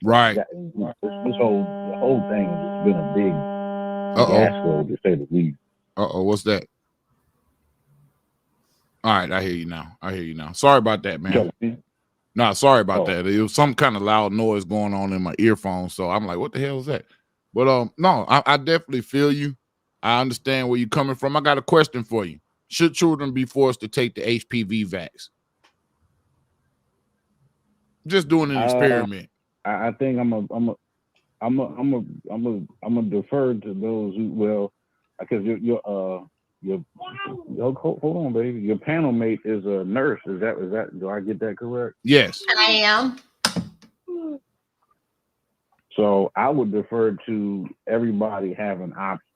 Right. The whole thing has been a big fiasco, to say the least. What's that? All right, I hear you now. Sorry about that, man. No, sorry about that. It was some kind of loud noise going on in my earphones, so I'm like, what the hell is that? But no, I definitely feel you. I understand where you're coming from. I got a question for you. Should children be forced to take the HPV vax? Just doing an experiment. I think I'm a defer to those who, because hold on, baby. Your panel mate is a nurse. Is that? Do I get that correct? Yes, I am. So I would defer to everybody having options.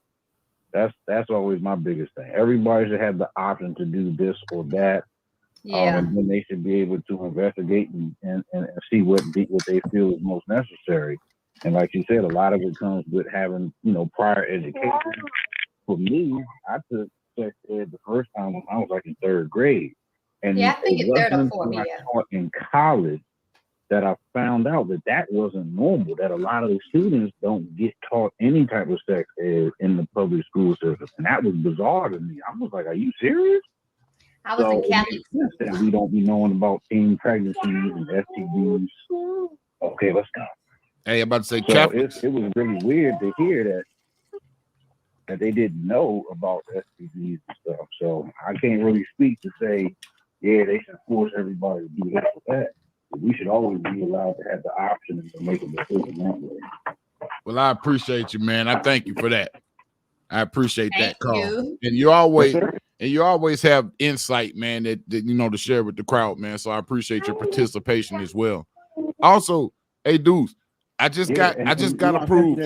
That's always my biggest thing. Everybody should have the option to do this or that. Yeah. And then they should be able to investigate and see what they feel is most necessary. And like you said, a lot of it comes with having, prior education. For me, I took sex ed the first time when I was like in third grade. And I think it's third or fourth, I taught in college that I found out that wasn't normal, that a lot of the students don't get taught any type of sex ed in the public school system. And that was bizarre to me. I was like, are you serious? I was in Catholic school. That we don't be knowing about teen pregnancies and STDs. Okay, let's go. Hey, I'm about to say Catholics. It was really weird to hear that they didn't know about STDs and stuff. So I can't really speak to say, yeah, they should force everybody to do this or that. But we should always be allowed to have the option to make a decision that way. Well, I appreciate you, man. I thank you for that. I appreciate that call. You. And you always have insight, man, that to share with the crowd, man. So I appreciate your participation as well. Also, hey, dudes, I just got approved.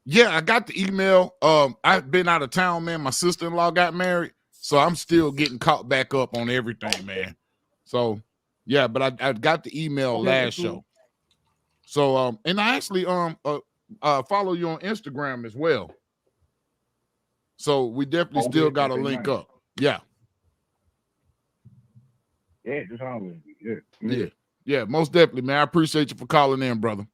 Yeah, I got the email. I've been out of town, man. My sister-in-law got married, so I'm still getting caught back up on everything, man. So yeah, but I got the email last show. So and I actually follow you on Instagram as well. So we definitely still got to link up. Yeah. Yeah, just always. Yeah, most definitely, man. I appreciate you for calling in, brother.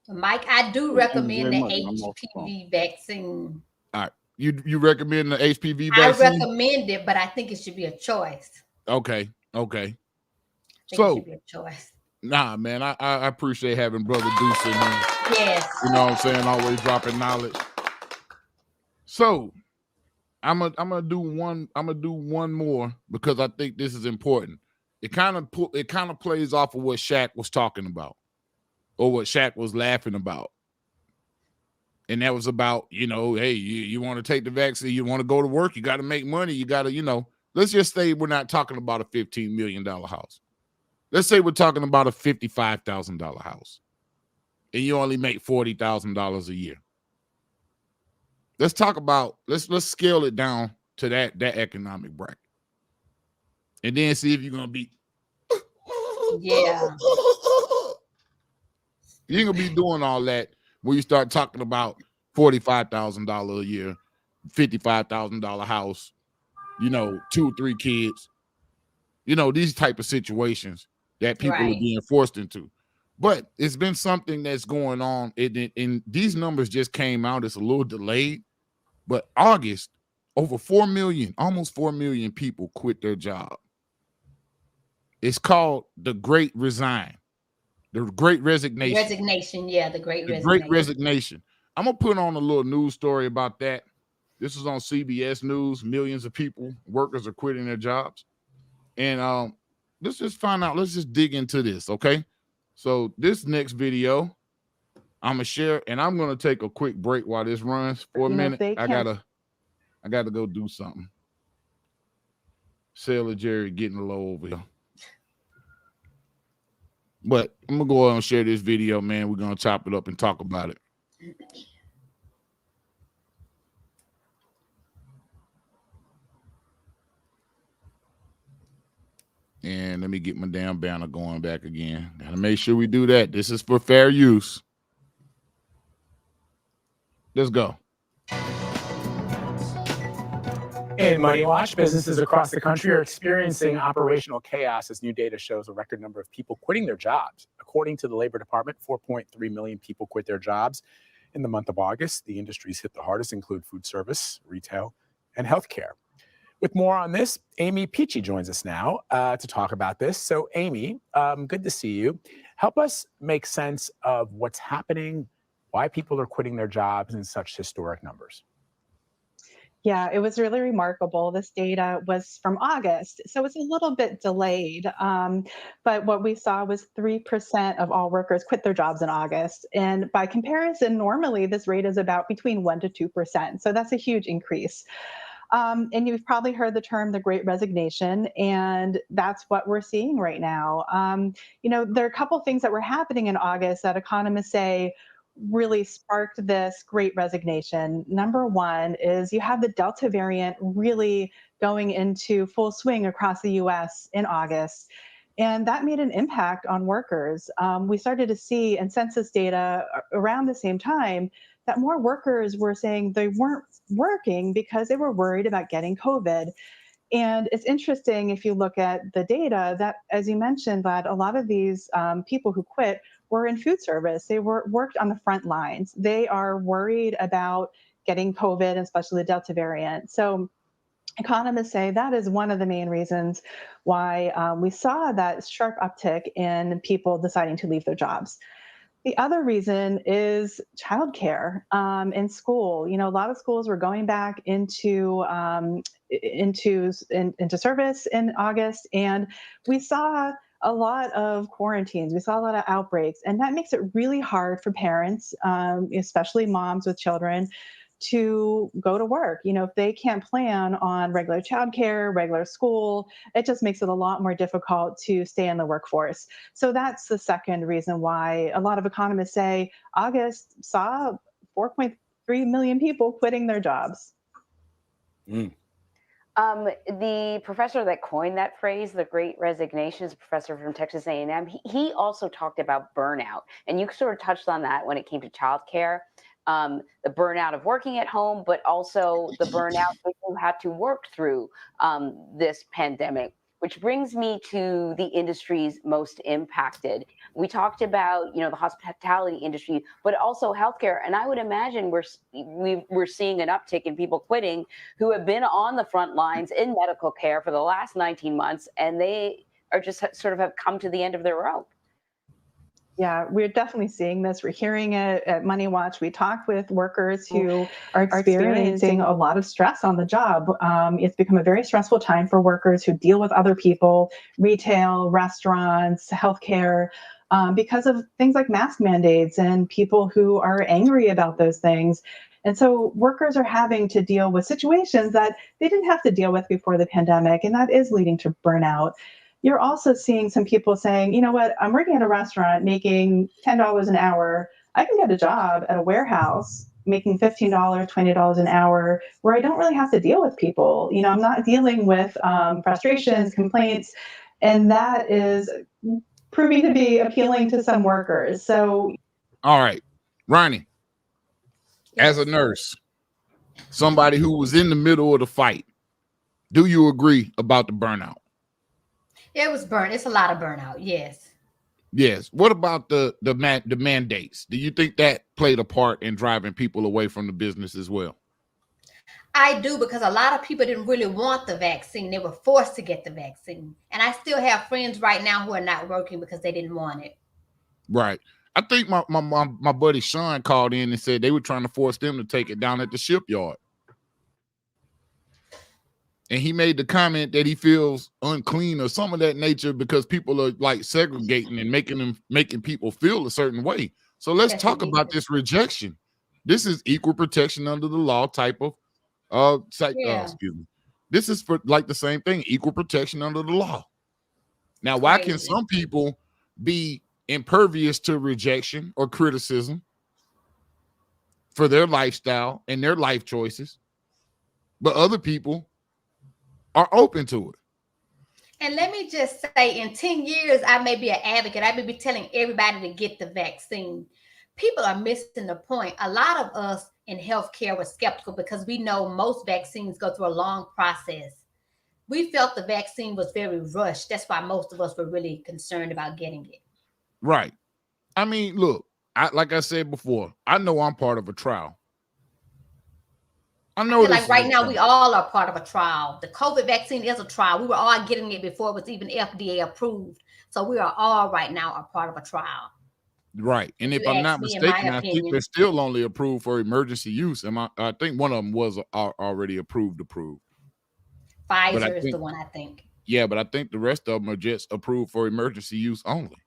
Mike, I do recommend the HPV vaccine. All right. You recommend the HPV vaccine? I recommend it, but I think it should be a choice. Okay. It should be a choice. Nah, man, I appreciate having Brother Deuce in here. Yes. You know what I'm saying? Always dropping knowledge. So I'm gonna do one more because I think this is important. It kind of plays off of what Shaq was talking about, or what Shaq was laughing about. And that was about, hey, you want to take the vaccine, you want to go to work, you got to make money, you got to, let's just say we're not talking about a $15 million house. Let's say we're talking about a $55,000 house, and you only make $40,000 a year. Let's talk about, let's scale it down to that economic bracket, and then see if you're gonna be. Yeah. You ain't gonna be doing all that when you start talking about $45,000 a year, $55,000 house, 2 or 3 kids, these type of situations that people are being forced into. But it's been something that's going on, and these numbers just came out. It's a little delayed, but August, over 4 million, almost 4 million people quit their job. It's called the Great Resign. The Great Resignation. The Great Resignation. I'm going to put on a little news story about that. This is on CBS News. Millions of workers are quitting their jobs. And let's just find out. Let's just dig into this, okay? So this next video, I'm going to share, and I'm going to take a quick break while this runs for a minute. I gotta go do something. Sailor Jerry getting low over here. But I'm going to go ahead and share this video, man. We're going to chop it up and talk about it. man. Let me get my damn banner going back again. Gotta make sure we do that. This is for fair use. Let's go. In Money Watch, businesses across the country are experiencing operational chaos as new data shows a record number of people quitting their jobs. According to the Labor Department, 4.3 million people quit their jobs in the month of August. The industries hit the hardest include food service, retail, and healthcare. With more on this, Amy Peachy joins us now to talk about this. So, Amy, good to see you. Help us make sense of what's happening, why people are quitting their jobs in such historic numbers. Yeah, it was really remarkable. This data was from August, so it's a little bit delayed. But what we saw was 3% of all workers quit their jobs in August. And by comparison, normally this rate is about between 1% to 2%. So that's a huge increase. And you've probably heard the term the Great Resignation, and that's what we're seeing right now. There are a couple of things that were happening in August that economists say really sparked this Great Resignation. Number one is you have the Delta variant really going into full swing across the US in August. And that made an impact on workers. We started to see in census data around the same time that more workers were saying they weren't working because they were worried about getting COVID. And it's interesting if you look at the data that, as you mentioned, that a lot of these people who quit were in food service. They worked on the front lines. They are worried about getting COVID, especially the Delta variant. So economists say that is one of the main reasons why we saw that sharp uptick in people deciding to leave their jobs. The other reason is childcare in school. A lot of schools were going back into service in August, and we saw a lot of quarantines. We saw a lot of outbreaks, and that makes it really hard for parents, especially moms with children, to go to work. If they can't plan on regular childcare, regular school, it just makes it a lot more difficult to stay in the workforce. So that's the second reason why a lot of economists say August saw 4.3 million people quitting their jobs. The professor that coined that phrase, the Great Resignation, is a professor from Texas A&M. He also talked about burnout, and you sort of touched on that when it came to childcare. The burnout of working at home, but also the burnout that you had to work through this pandemic, which brings me to the industries most impacted. We talked about, the hospitality industry, but also healthcare. And I would imagine we're seeing an uptick in people quitting who have been on the front lines in medical care for the last 19 months, and they are just sort of have come to the end of their rope. Yeah, we're definitely seeing this. We're hearing it at Money Watch. We talk with workers who are experiencing a lot of stress on the job. It's become a very stressful time for workers who deal with other people, retail, restaurants, healthcare, because of things like mask mandates and people who are angry about those things. And so workers are having to deal with situations that they didn't have to deal with before the pandemic, and that is leading to burnout. You're also seeing some people saying, you know what, I'm working at a restaurant making $10 an hour. I can get a job at a warehouse making $15, $20 an hour where I don't really have to deal with people. I'm not dealing with frustrations, complaints, and that is proving to be appealing to some workers. So, all right, Ronnie, as a nurse, somebody who was in the middle of the fight, do you agree about the burnout? It was burnt. It's a lot of burnout. Yes. Yes. What about the mandates? Do you think that played a part in driving people away from the business as well? I do, because a lot of people didn't really want the vaccine. They were forced to get the vaccine. And I still have friends right now who are not working because they didn't want it. Right. I think my buddy Sean called in and said they were trying to force them to take it down at the shipyard. And he made the comment that he feels unclean or some of that nature because people are like segregating and making people feel a certain way. So let's talk about this rejection. This is equal protection under the law type of excuse me. This is for like the same thing, equal protection under the law. Now, why can some people be impervious to rejection or criticism for their lifestyle and their life choices, but other people are open to it? And let me just say, in 10 years, I may be an advocate. I may be telling everybody to get the vaccine. People are missing the point. A lot of us in healthcare were skeptical because we know most vaccines go through a long process. We felt the vaccine was very rushed. That's why most of us were really concerned about getting it. Right. I mean, look, like I said before, I know I'm part of a trial. I know feel like right now we all are part of a trial. The COVID vaccine is a trial. We were all getting it before it was even FDA approved. So we are all right now a part of a trial. Right. And if I'm not mistaken, I think they're still only approved for emergency use. I think one of them was already approved. Pfizer is the one, I think. Yeah, but I think the rest of them are just approved for emergency use only.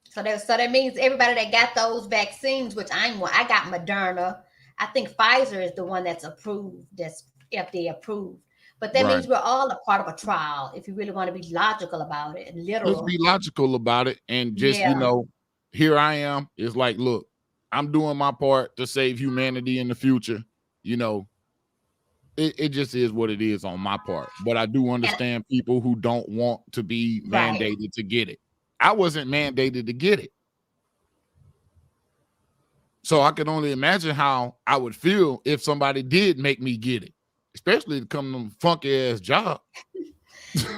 So that means everybody that got those vaccines, which I got Moderna. I think Pfizer is the one that's approved, that's FDA approved. But that means we're all a part of a trial, if you really want to be logical about it and literal. Let's be logical about it and just, here I am. It's like, look, I'm doing my part to save humanity in the future. It just is what it is on my part. But I do understand people who don't want to be mandated to get it. I wasn't mandated to get it. So I can only imagine how I would feel if somebody did make me get it, especially to come to a funky ass job.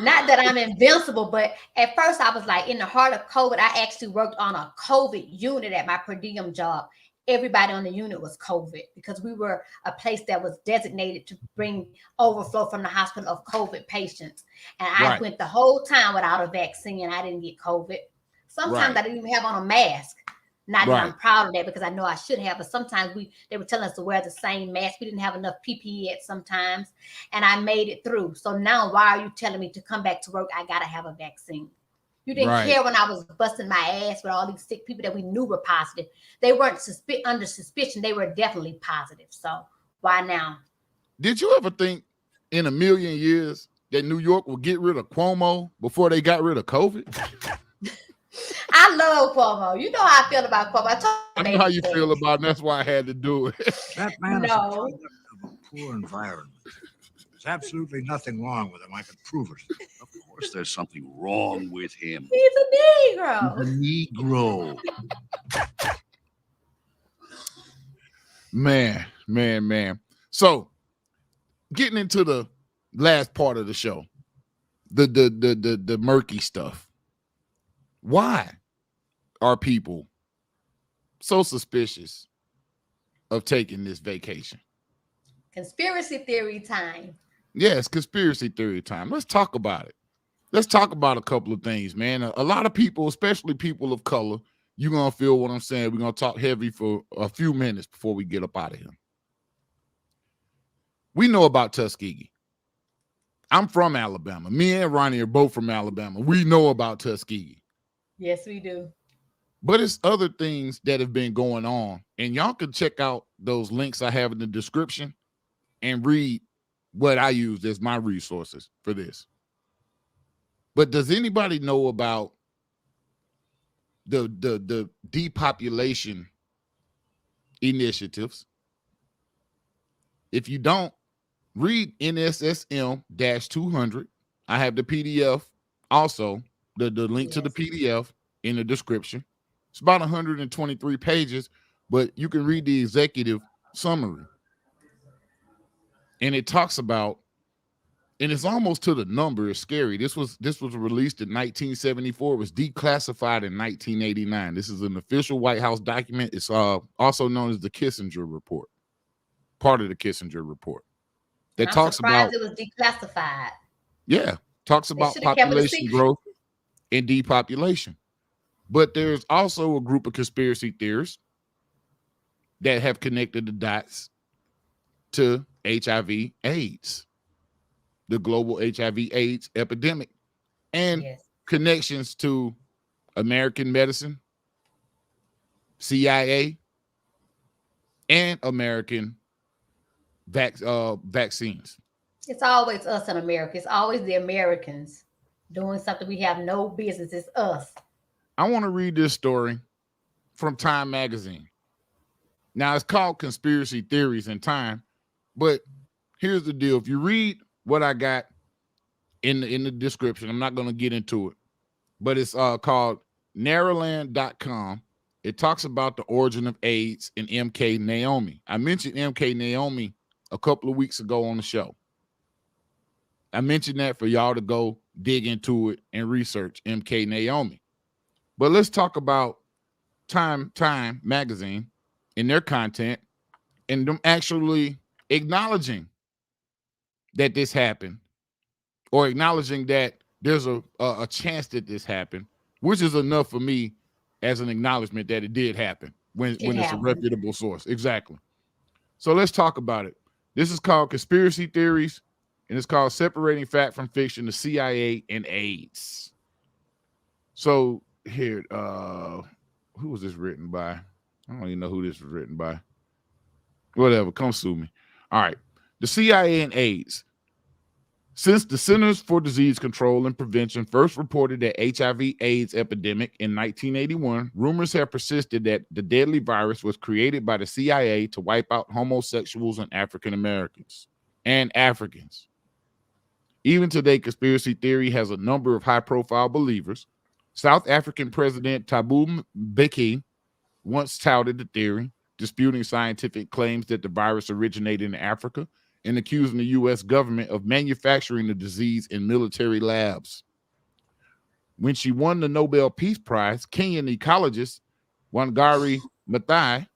Not that I'm invincible, but at first I was like, in the heart of COVID, I actually worked on a COVID unit at my per diem job. Everybody on the unit was COVID because we were a place that was designated to bring overflow from the hospital of COVID patients. And I went the whole time without a vaccine and I didn't get COVID. Sometimes I didn't even have on a mask. Not that I'm proud of that because I know I should have, but sometimes they were telling us to wear the same mask. We didn't have enough PPE at sometimes, and I made it through. So now why are you telling me to come back to work? I got to have a vaccine. You didn't care when I was busting my ass with all these sick people that we knew were positive. They weren't under suspicion. They were definitely positive. So why now? Did you ever think in a million years that New York would get rid of Cuomo before they got rid of COVID? I love Cuomo. You know how I feel about Cuomo. I know how you feel about it. That's why I had to do it. That man is a product of a poor environment. There's absolutely nothing wrong with him. I can prove it. Of course, there's something wrong with him. He's a Negro. He's a Negro. Man. So, getting into the last part of the show, the murky stuff. Why are people so suspicious of taking this vacation? Conspiracy theory time. Yes, conspiracy theory time. Let's talk about it. Let's talk about a couple of things, man. A lot of people, especially people of color, you're going to feel what I'm saying. We're going to talk heavy for a few minutes before we get up out of here. We know about Tuskegee. I'm from Alabama. Me and Ronnie are both from Alabama. We know about Tuskegee. Yes, we do. But it's other things that have been going on. And y'all can check out those links I have in the description and read what I use as my resources for this. But does anybody know about the depopulation initiatives? If you don't, read NSSM-200. I have the PDF also. The link to the PDF in the description. It's about 123 pages, but you can read the executive summary. And it talks about, and it's almost to the number. It's scary. This was released in 1974. It was declassified in 1989. This is an official White House document. It's also known as the Kissinger Report, part of the Kissinger Report. That talks about it was declassified. Yeah, talks about population growth and depopulation. But there's also a group of conspiracy theorists that have connected the dots to HIV/AIDS, the global HIV/AIDS epidemic, and connections to American medicine, CIA, and American vaccines. It's always us in America. It's always the Americans doing something we have no business. It's us. I want to read this story from Time magazine. Now, it's called Conspiracy Theories in Time, but here's the deal. If you read what I got in the description. I'm not going to get into it, but it's called Narrowland.com. It talks about the origin of AIDS and MK Naomi. I mentioned MK Naomi a couple of weeks ago on the show. I mentioned that for y'all to go dig into it and research MK Naomi. But let's talk about Time magazine in their content and them actually acknowledging that this happened, or acknowledging that there's a chance that this happened, which is enough for me as an acknowledgement that it did happen when it's a reputable source. Exactly. So let's talk about it. This is called Conspiracy Theories, and it's called Separating Fact from Fiction, the CIA and AIDS. So here, who was this written by? I don't even know who this was written by. Whatever, come sue me. All right. The CIA and AIDS. Since the Centers for Disease Control and Prevention first reported the HIV/AIDS epidemic in 1981, rumors have persisted that the deadly virus was created by the CIA to wipe out homosexuals and African Americans and Africans. Even today, conspiracy theory has a number of high-profile believers. South African President Thabo Mbeki once touted the theory, disputing scientific claims that the virus originated in Africa and accusing the U.S. government of manufacturing the disease in military labs. When she won the Nobel Peace Prize, Kenyan ecologist Wangari Maathai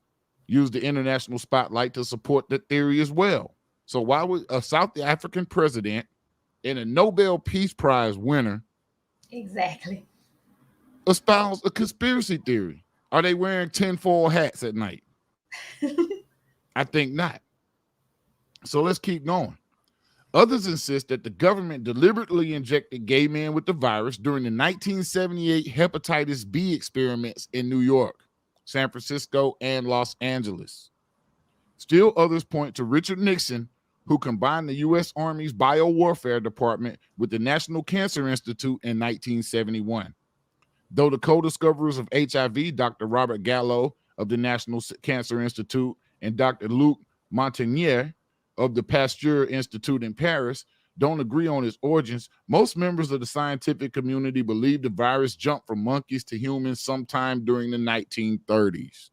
used the international spotlight to support the theory as well. So why would a South African president and a Nobel Peace Prize winner espouse a conspiracy theory? Are they wearing tinfoil hats at night? I think not. So let's keep going. Others insist that the government deliberately injected gay men with the virus during the 1978 hepatitis B experiments in New York, San Francisco, and Los Angeles. Still others point to Richard Nixon, who combined the U.S. Army's biowarfare department with the National Cancer Institute in 1971. Though the co-discoverers of HIV, Dr. Robert Gallo of the National Cancer Institute and Dr. Luc Montagnier of the Pasteur Institute in Paris, don't agree on its origins, most members of the scientific community believe the virus jumped from monkeys to humans sometime during the 1930s,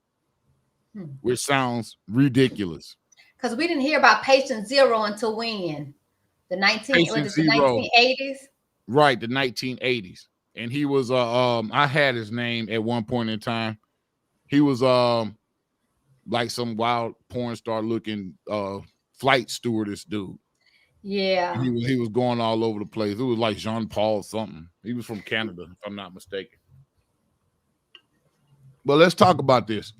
which sounds ridiculous. Because we didn't hear about patient zero until when? The 1980s? Right, the 1980s. And he was I had his name at one point in time. He was like some wild porn star looking flight stewardess dude. Yeah. He was going all over the place. It was like Jean-Paul something. He was from Canada, if I'm not mistaken. But let's talk about this.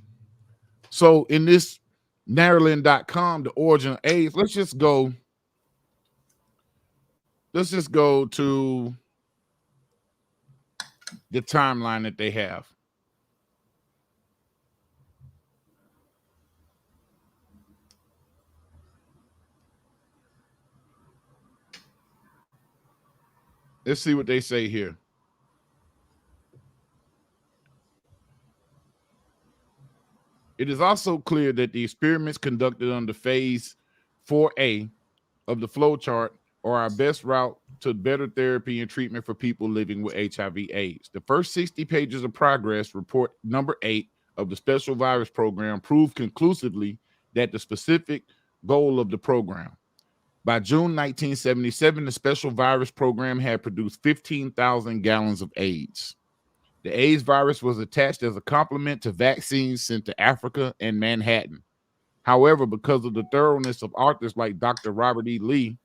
So in this Narrowland.com, the origin of AIDS, let's just go to the timeline that they have. Let's see what they say here. It is also clear that the experiments conducted under phase 4A of the flowchart are our best route to better therapy and treatment for people living with HIV/AIDS. The first 60 pages of progress report number 8 of the Special Virus Program proved conclusively that the specific goal of the program. By June 1977, the Special Virus Program had produced 15,000 gallons of AIDS. The AIDS virus was attached as a complement to vaccines sent to Africa and Manhattan. However, because of the thoroughness of authors like Dr. Robert E. Lee,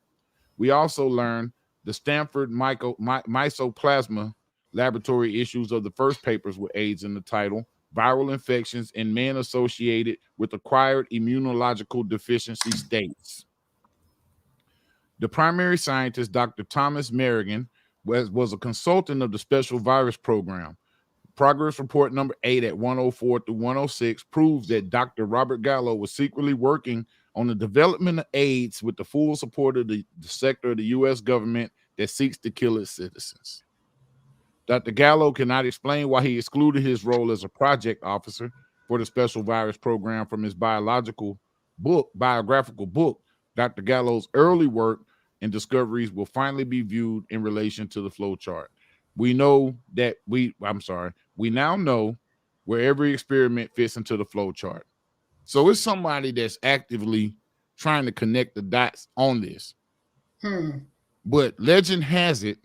we also learned the Stanford Mycoplasma laboratory issues of the first papers with AIDS in the title, viral infections in men associated with acquired immunological deficiency states. The primary scientist, Dr. Thomas Merrigan, was a consultant of the Special Virus Program. Progress report number 8 at 104 through 106 proves that Dr. Robert Gallo was secretly working on the development of AIDS with the full support of the sector of the U.S. government that seeks to kill its citizens. Dr. Gallo cannot explain why he excluded his role as a project officer for the Special Virus Program from his biographical book. Dr. Gallo's early work and discoveries will finally be viewed in relation to the flow chart. We now know where every experiment fits into the flow chart. So it's somebody that's actively trying to connect the dots on this. But legend has it,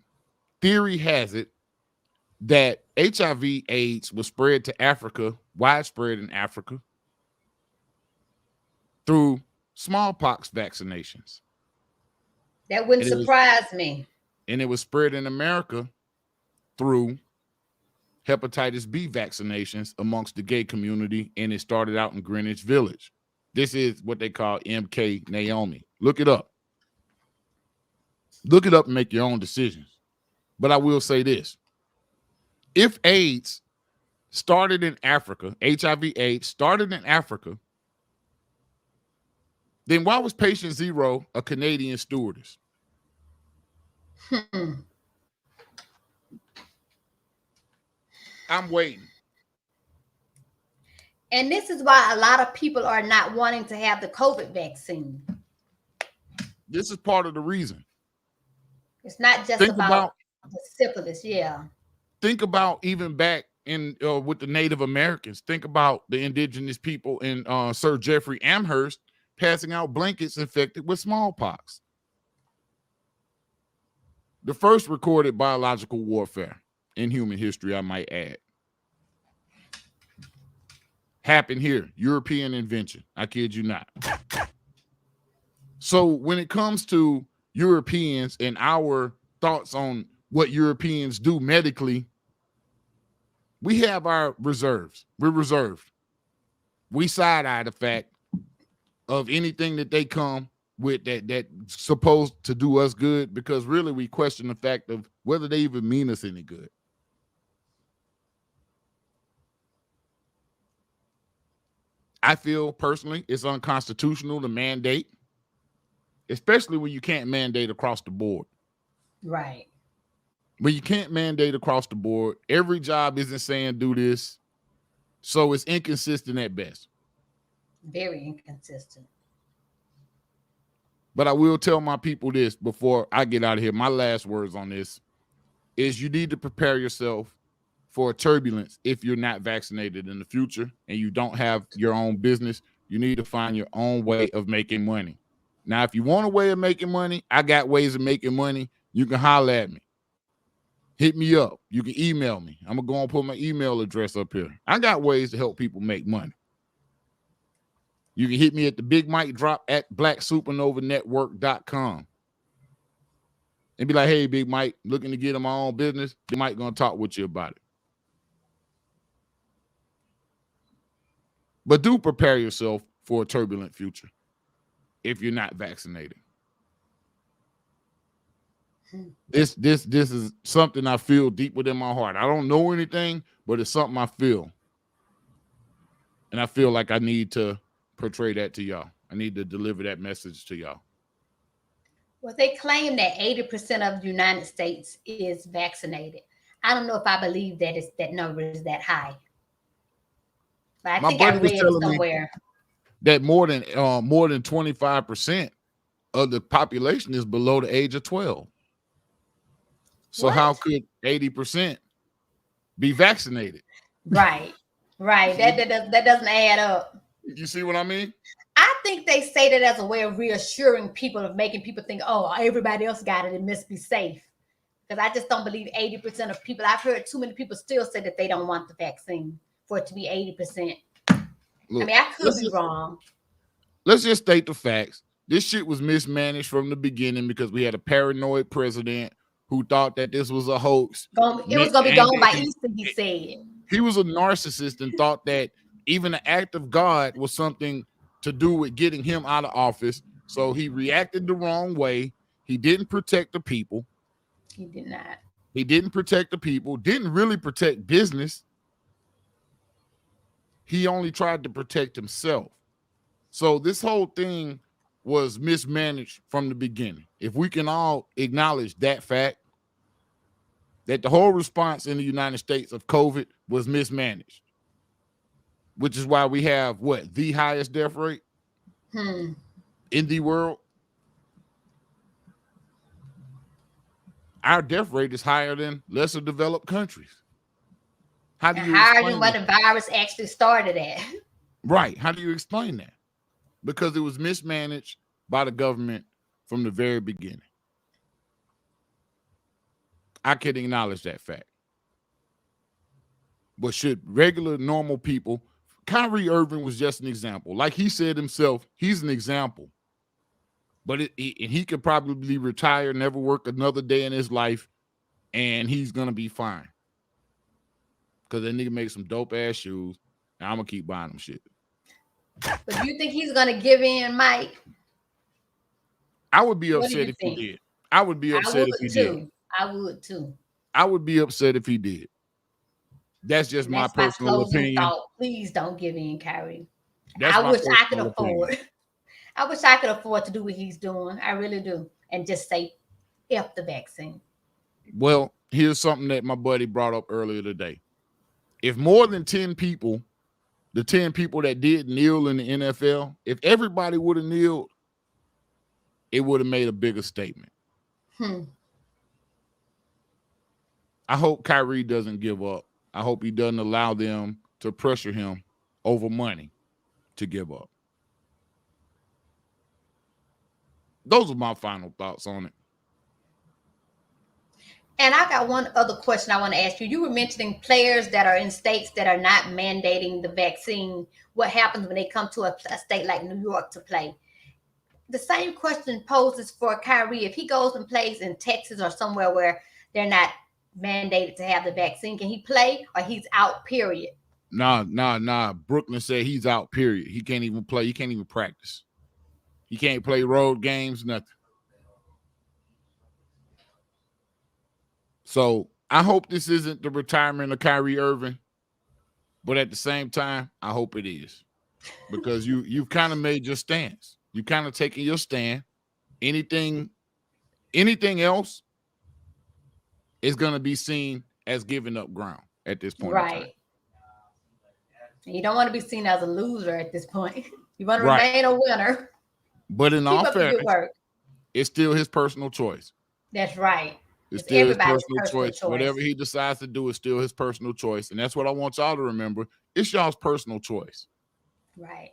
theory has it, that HIV/AIDS was spread to Africa, widespread in Africa, through smallpox vaccinations. That wouldn't surprise me. And it was spread in America through hepatitis B vaccinations amongst the gay community, and it started out in Greenwich Village. This is what they call MK Naomi. Look it up. Look it up and make your own decisions. But I will say this. If AIDS started in Africa, HIV/AIDS started in Africa, then why was patient zero a Canadian stewardess? I'm waiting. And this is why a lot of people are not wanting to have the COVID vaccine. This is part of the reason. It's not just about the syphilis, yeah. Think about even back in with the Native Americans. Think about the indigenous people in Sir Jeffrey Amherst passing out blankets infected with smallpox. The first recorded biological warfare in human history, I might add. Happened here, European invention. I kid you not. So when it comes to Europeans and our thoughts on what Europeans do medically, we have our reserves. We're reserved. We side-eye the fact of anything that they come with that's supposed to do us good, because really we question the fact of whether they even mean us any good. I feel personally it's unconstitutional to mandate, especially when you can't mandate across the board. Right. When you can't mandate across the board, every job isn't saying do this, so it's inconsistent at best. Very inconsistent. But I will tell my people this before I get out of here. My last words on this is you need to prepare yourself for turbulence if you're not vaccinated in the future and you don't have your own business. You need to find your own way of making money. Now, if you want a way of making money, I got ways of making money. You can holler at me. Hit me up. You can email me. I'm going to go and put my email address up here. I got ways to help people make money. You can hit me at the Big Mike Drop at blacksupernovanetwork.com and be like, hey, Big Mike, looking to get in my own business. Big Mike going to talk with you about it. But do prepare yourself for a turbulent future if you're not vaccinated. This is something I feel deep within my heart. I don't know anything, but it's something I feel. And I feel like I need to portray that to y'all. I need to deliver that message to y'all. Well, they claim that 80% of the United States is vaccinated. I don't know if I believe that that number is that high. But I think I read somewhere that more than 25% of the population is below the age of 12. So how could 80% be vaccinated? Right. That doesn't add up. You see what I mean? I think they say that as a way of reassuring people, of making people think, oh, everybody else got it, it must be safe. Because I just don't believe 80% of people. I've heard too many people still say that they don't want the vaccine for it to be 80%. Look, I mean, I could be wrong. Let's just state the facts. This shit was mismanaged from the beginning because we had a paranoid president who thought that this was a hoax. It was going to be gone by Easter, he said. He was a narcissist and thought that even an act of God was something to do with getting him out of office. So he reacted the wrong way. He didn't protect the people. He did not. He didn't protect the people, didn't really protect business. He only tried to protect himself. So this whole thing was mismanaged from the beginning. If we can all acknowledge that fact, that the whole response in the United States of COVID was mismanaged, which is why we have the highest death rate in the world. our death rate is higher than lesser developed countries. How do And you higher explain than what that? the virus actually started at. Right. How do you explain that? Because it was mismanaged by the government from the very beginning. I can acknowledge that fact. But should regular, normal people, Kyrie Irving was just an example. Like he said himself, he's an example. But he could probably retire, never work another day in his life, and he's going to be fine. Because that nigga makes some dope-ass shoes, and I'm going to keep buying them shit. But do you think he's going to give in, Mike? I would be upset if he did. I would be upset if he did. I would too. I would be upset if he did. That's just my personal opinion. Thought. Please don't give in, Kyrie. That's I wish I could afford. Opinion. I wish I could afford to do what he's doing. I really do. And just say, F the vaccine. Well, here's something that my buddy brought up earlier today. If more than 10 people, the 10 people that did kneel in the NFL, if everybody would have kneeled, it would have made a bigger statement. I hope Kyrie doesn't give up. I hope he doesn't allow them to pressure him over money to give up. Those are my final thoughts on it. And I got one other question I want to ask you. You were mentioning players that are in states that are not mandating the vaccine. What happens when they come to a state like New York to play? The same question poses for Kyrie. If he goes and plays in Texas or somewhere where they're not mandated to have the vaccine, can he play or he's out, period? Nah. Brooklyn said he's out, period. He can't even play. He can't even practice. He can't play road games, nothing. So I hope this isn't the retirement of Kyrie Irving, but at the same time, I hope it is. Because you've kind of made your stance. You kind of taken your stand. Anything else is going to be seen as giving up ground at this point. Right. You don't want to be seen as a loser at this point. You want to remain a winner. But in all fairness, it's still his personal choice. That's right. It's still his personal choice. Whatever he decides to do is still his personal choice. And that's what I want y'all to remember. It's y'all's personal choice. Right.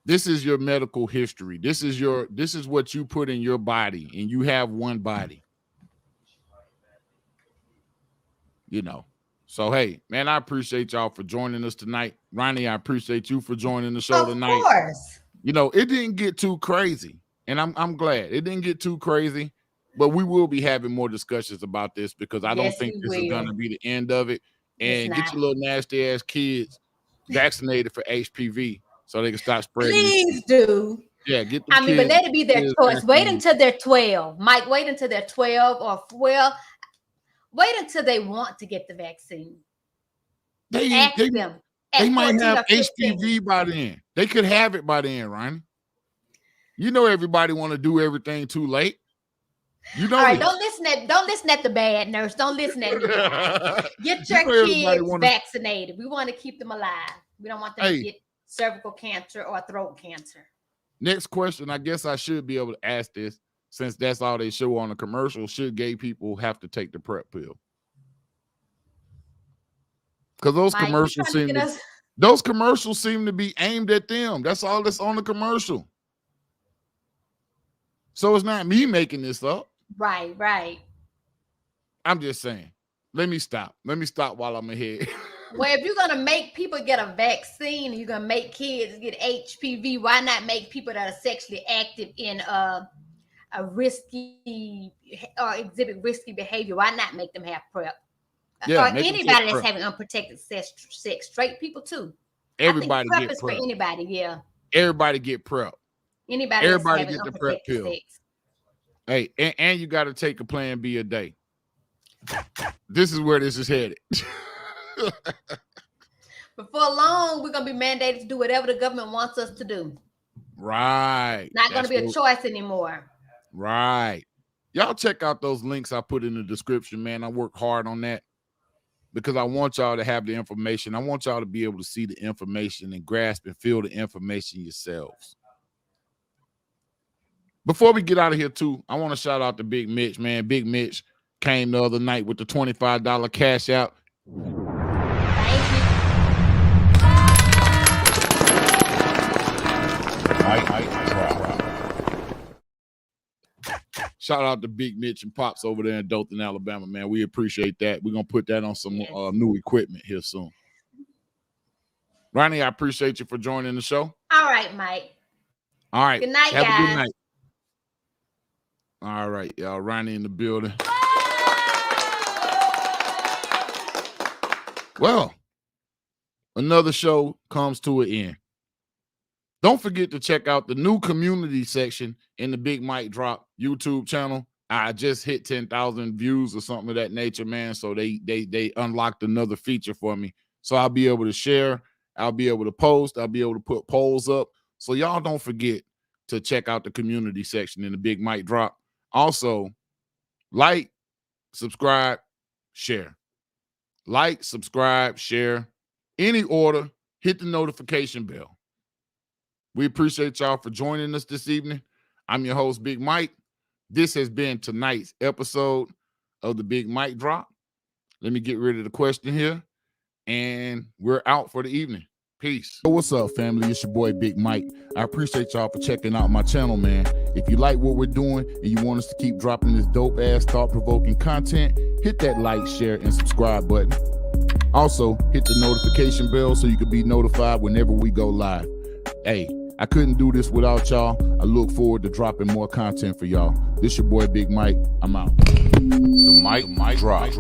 This is your medical history. This is what you put in your body, and you have one body. You know. So hey, man, I appreciate y'all for joining us tonight. Ronnie, I appreciate you for joining the show tonight. Of course. You know, it didn't get too crazy, and I'm glad it didn't get too crazy. But we will be having more discussions about this because I don't think this is going to be the end of it. And get your little nasty ass kids vaccinated for HPV so they can stop spreading. Please do. Yeah, get them. I mean, but let it be their choice. Wait until they're 12. Mike, wait until they're 12 or 12. Wait until they want to get the vaccine. They might have HPV by then. They could have it by then, Ronnie. You know everybody want to do everything too late. You know. All right, don't listen at the bad nurse. Don't listen at me. Get your kids vaccinated. We want to keep them alive. We don't want them to get cervical cancer or throat cancer. Next question. I guess I should be able to ask this since that's all they show on the commercial. Should gay people have to take the PrEP pill? Because those commercials seem to be aimed at them. That's all that's on the commercial. So it's not me making this up. Right. I'm just saying. Let me stop while I'm ahead. Well, if you're going to make people get a vaccine, you're going to make kids get HPV, why not make people that are sexually active in a risky or exhibit risky behavior? Why not make them have PrEP? Yeah, or anybody that's having unprotected sex, straight people too. Everybody I think get PrEP is for anybody, yeah. Everybody get PrEP. Everybody get the PrEP pill. Sex. Hey, and you got to take a Plan B a day. This is where this is headed. Before long, we're going to be mandated to do whatever the government wants us to do. Right. Not going to be a choice anymore. Right. Y'all check out those links I put in the description, man. I work hard on that because I want y'all to have the information. I want y'all to be able to see the information and grasp and feel the information yourselves. Before we get out of here, too, I want to shout out to Big Mitch, man. Big Mitch came the other night with the $25 cash out. Shout out to Big Mitch and Pops over there in Dothan, Alabama, man. We appreciate that. We're going to put that on some new equipment here soon. Ronnie, I appreciate you for joining the show. All right, Mike. All right. Good night, Have guys. a good night. All right, y'all. Ronnie in the building. Well, another show comes to an end. Don't forget to check out the new community section in the Big Mike Drop YouTube channel. I just hit 10,000 views or something of that nature, man. So they unlocked another feature for me. So I'll be able to share. I'll be able to post. I'll be able to put polls up. So y'all don't forget to check out the community section in the Big Mike Drop. Also, like, subscribe, share. Like, subscribe, share. Any order, hit the notification bell. We appreciate y'all for joining us this evening. I'm your host, Big Mike. This has been tonight's episode of the Big Mike Drop. Let me get rid of the question here, and we're out for the evening. Peace. What's up, family? It's your boy, Big Mike. I appreciate y'all for checking out my channel, man. If you like what we're doing and you want us to keep dropping this dope-ass, thought-provoking content, hit that like, share, and subscribe button. Also, hit the notification bell so you can be notified whenever we go live. Hey, I couldn't do this without y'all. I look forward to dropping more content for y'all. This your boy, Big Mike. I'm out. The Mike Drop.